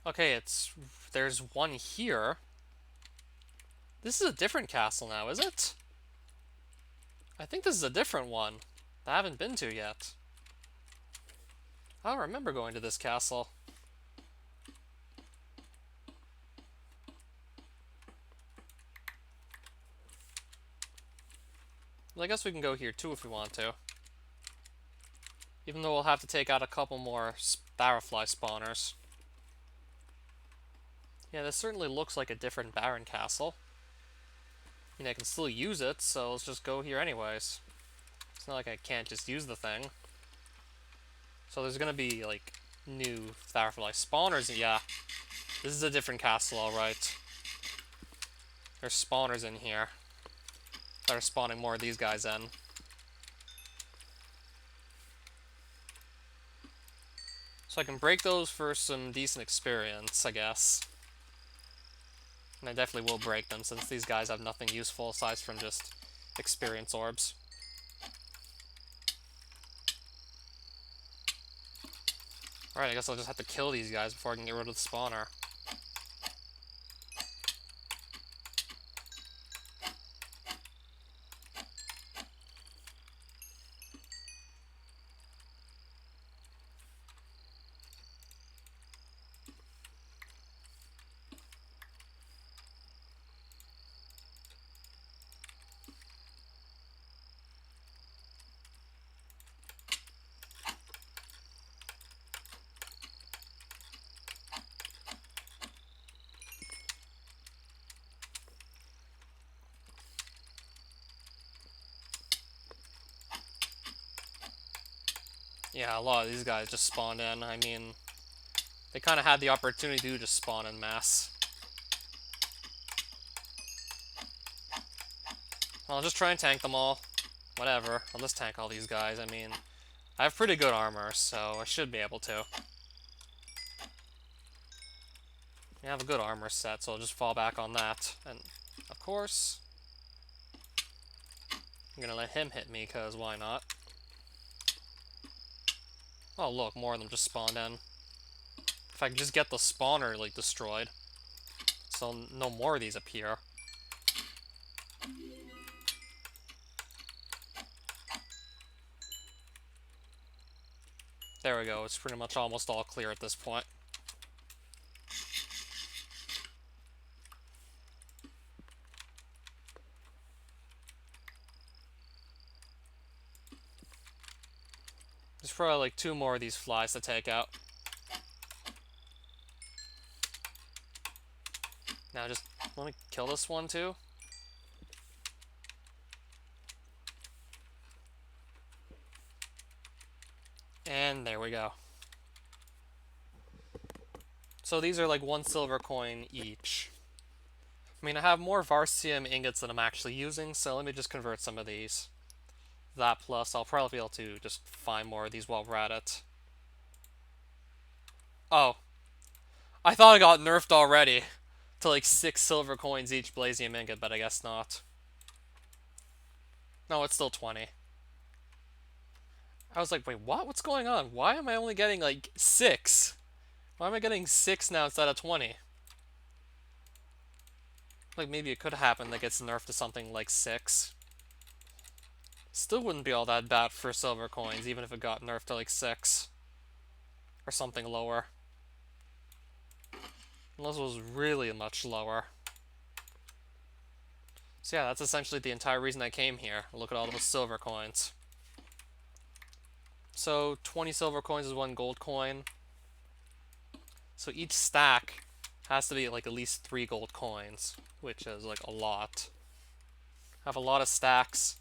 S1: Okay, there's one here. This is a different castle now, is it? I think this is a different one that I haven't been to yet. I don't remember going to this castle. Well, I guess we can go here too if we want to. Even though we'll have to take out a couple more barrowfly spawners. Yeah, this certainly looks like a different Baron castle. I mean, I can still use it, so let's just go here anyways. It's not like I can't just use the thing. So there's gonna be, like, new barrowfly spawners. Yeah, this is a different castle, alright. There's spawners in here that are spawning more of these guys in. So I can break those for some decent experience, I guess. And I definitely will break them, since these guys have nothing useful aside from just experience orbs. Alright, I guess I'll just have to kill these guys before I can get rid of the spawner. Yeah, a lot of these guys just spawned in. I mean, they kind of had the opportunity to just spawn in mass. I'll just try and tank them all. Whatever, I'll just tank all these guys. I mean, I have pretty good armor, so I should be able to. I have a good armor set, so I'll just fall back on that. And, of course, I'm gonna let him hit me, because why not? Oh, look, more of them just spawned in. If I can just get the spawner, like, destroyed, so no more of these appear. There we go, it's pretty much almost all clear at this point. There's probably like 2 more of these flies to take out. Now just let me kill this one too. And there we go. So these are like 1 silver coin each. I mean, I have more Varsium ingots than I'm actually using, so let me just convert some of these. That plus, I'll probably be able to just find more of these while we're at it. Oh. I thought I got nerfed already to like 6 silver coins each Blazium ingot, but I guess not. No, it's still 20. I was like, wait, what? What's going on? Why am I only getting like 6? Why am I getting 6 now instead of 20? Like, maybe it could happen that gets nerfed to something like 6. Still wouldn't be all that bad for silver coins, even if it got nerfed to like 6 or something lower. Unless it was really much lower. So yeah, that's essentially the entire reason I came here. Look at all those silver coins. So 20 silver coins is 1 gold coin. So each stack has to be like at least 3 gold coins, which is like a lot. I have a lot of stacks.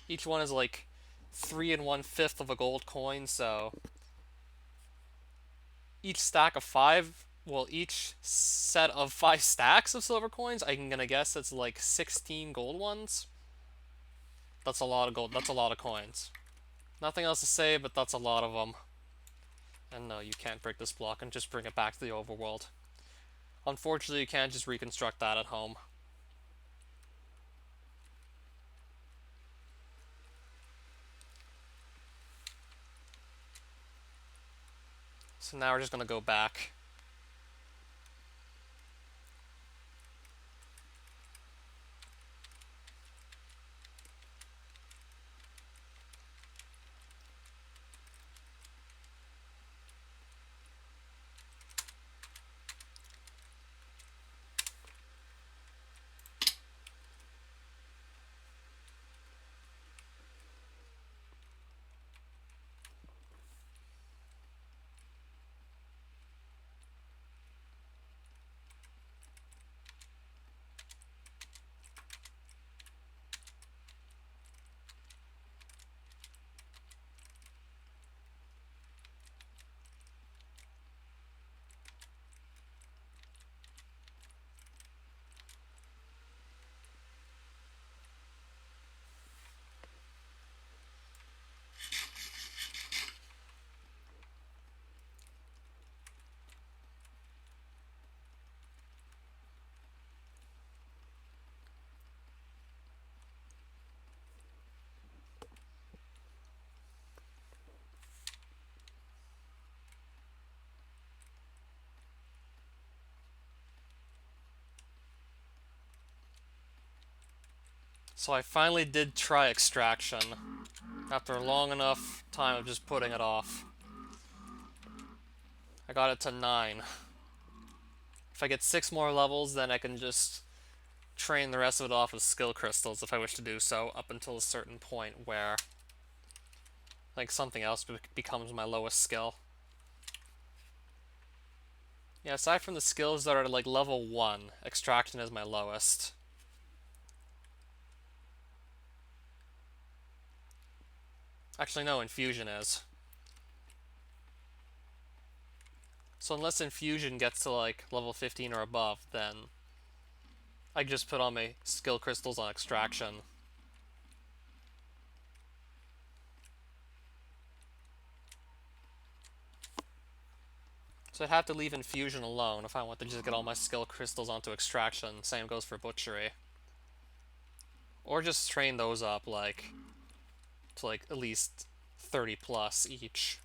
S1: Each one is like 3 1/5 of a gold coin, so each stack of 5, well, each set of 5 stacks of silver coins, I'm gonna guess it's like 16 gold ones. That's a lot of gold. That's a lot of coins. Nothing else to say, but that's a lot of them. And no, you can't break this block and just bring it back to the overworld. Unfortunately, you can't just reconstruct that at home. So now we're just gonna go back. So I finally did try extraction, after a long enough time of just putting it off. I got it to 9. If I get 6 more levels, then I can just train the rest of it off with skill crystals if I wish to do so, up until a certain point where like something else becomes my lowest skill. Yeah, aside from the skills that are like level 1, extraction is my lowest. Actually, no, infusion is. So unless infusion gets to like level 15 or above, then I just put on my skill crystals on extraction. So I'd have to leave infusion alone if I want to just get all my skill crystals onto extraction. Same goes for butchery. Or just train those up like to like at least 30 plus each.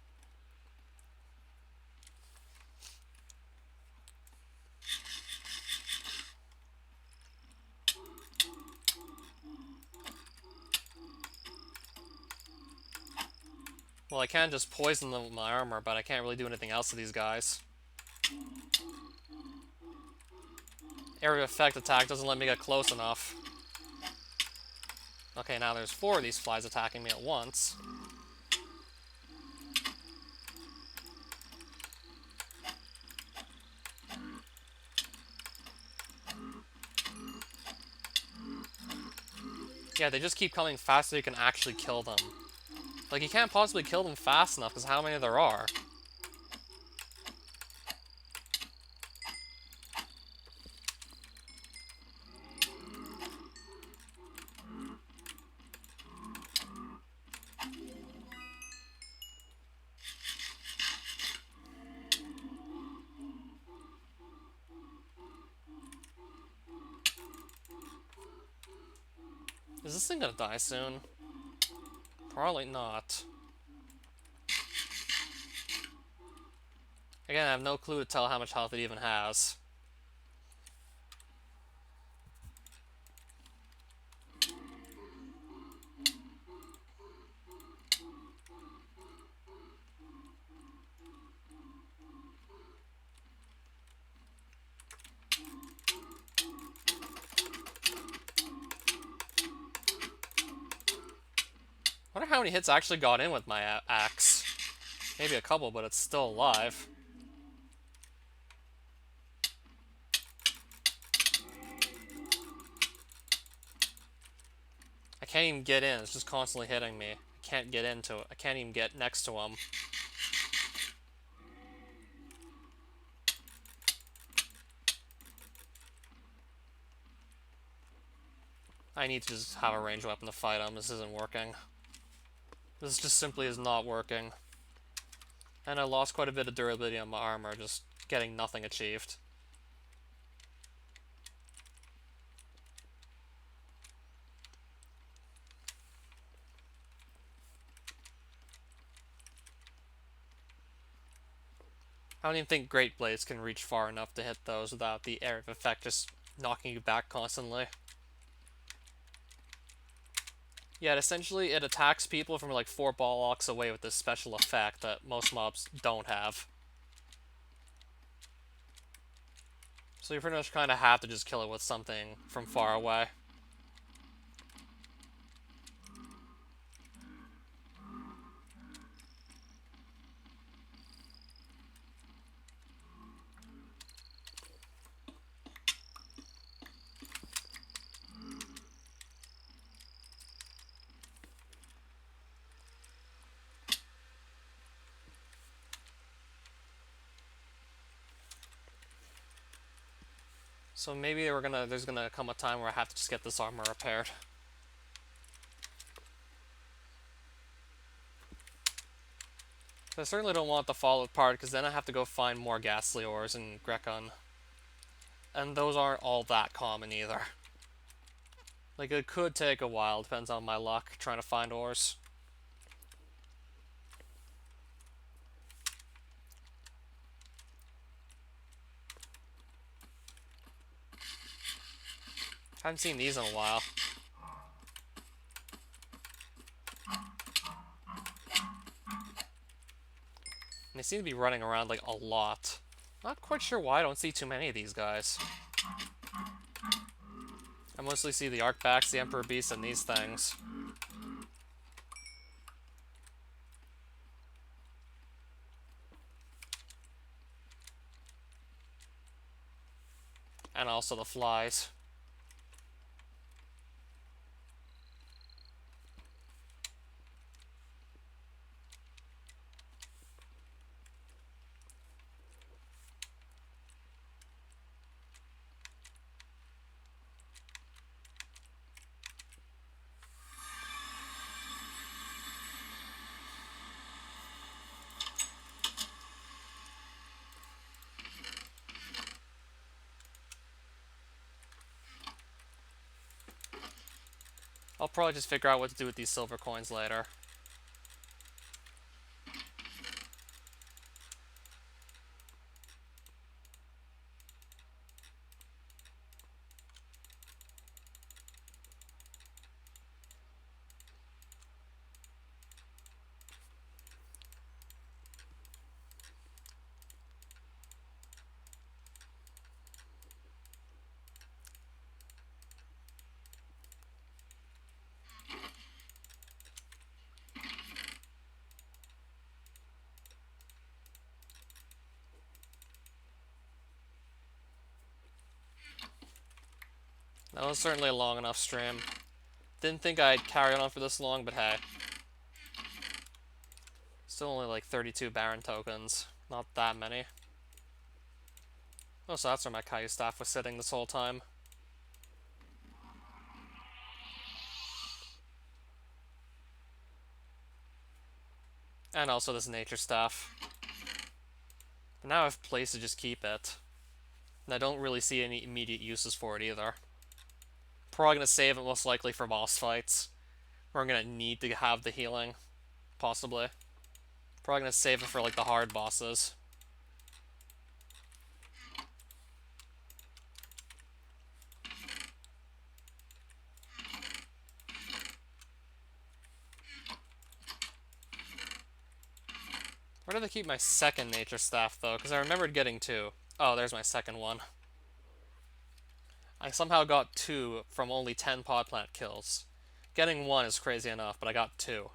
S1: Well, I can just poison them with my armor, but I can't really do anything else to these guys. Area effect attack doesn't let me get close enough. Okay, now there's 4 of these flies attacking me at once. Yeah, they just keep coming faster you can actually kill them. Like, you can't possibly kill them fast enough because how many there are. Is this thing gonna die soon? Probably not. Again, I have no clue to tell how much health it even has. I wonder how many hits actually got in with my axe. Maybe a couple, but it's still alive. I can't even get in. It's just constantly hitting me. I can't get into it. I can't even get next to him. I need to just have a ranged weapon to fight him. This isn't working. This just simply is not working. And I lost quite a bit of durability on my armor, just getting nothing achieved. I don't even think Great Blades can reach far enough to hit those without the area of effect just knocking you back constantly. Yeah, essentially it attacks people from like 4 blocks away with this special effect that most mobs don't have. So you pretty much kind of have to just kill it with something from far away. So maybe there's gonna come a time where I have to just get this armor repaired. I certainly don't want the Fallout part, because then I have to go find more ghastly ores in Grekon. And those aren't all that common either. Like, it could take a while, depends on my luck, trying to find ores. Haven't seen these in a while. And they seem to be running around, like, a lot. Not quite sure why I don't see too many of these guys. I mostly see the Arcbacks, the Emperor Beasts, and these things. And also the flies. I'll probably just figure out what to do with these silver coins later. That was certainly a long enough stream. Didn't think I'd carry on for this long, but hey. Still only like 32 Baron tokens. Not that many. Oh, so that's where my Caillou staff was sitting this whole time. And also this nature staff. But now I have a place to just keep it. And I don't really see any immediate uses for it either. Probably gonna save it most likely for boss fights. Where I'm gonna need to have the healing. Possibly. Probably gonna save it for like the hard bosses. Where did I keep my second nature staff though? Because I remembered getting 2. Oh, there's my second one. I somehow got 2 from only 10 pod plant kills. Getting 1 is crazy enough, but I got 2.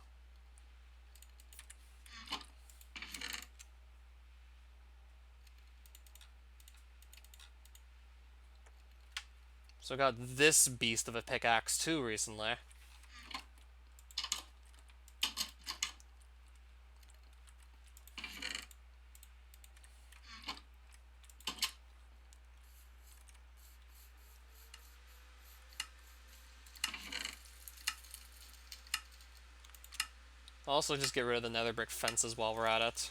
S1: So I got this beast of a pickaxe too recently. Also, just get rid of the nether brick fences while we're at it.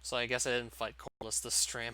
S1: So I guess I didn't fight Corliss this stream.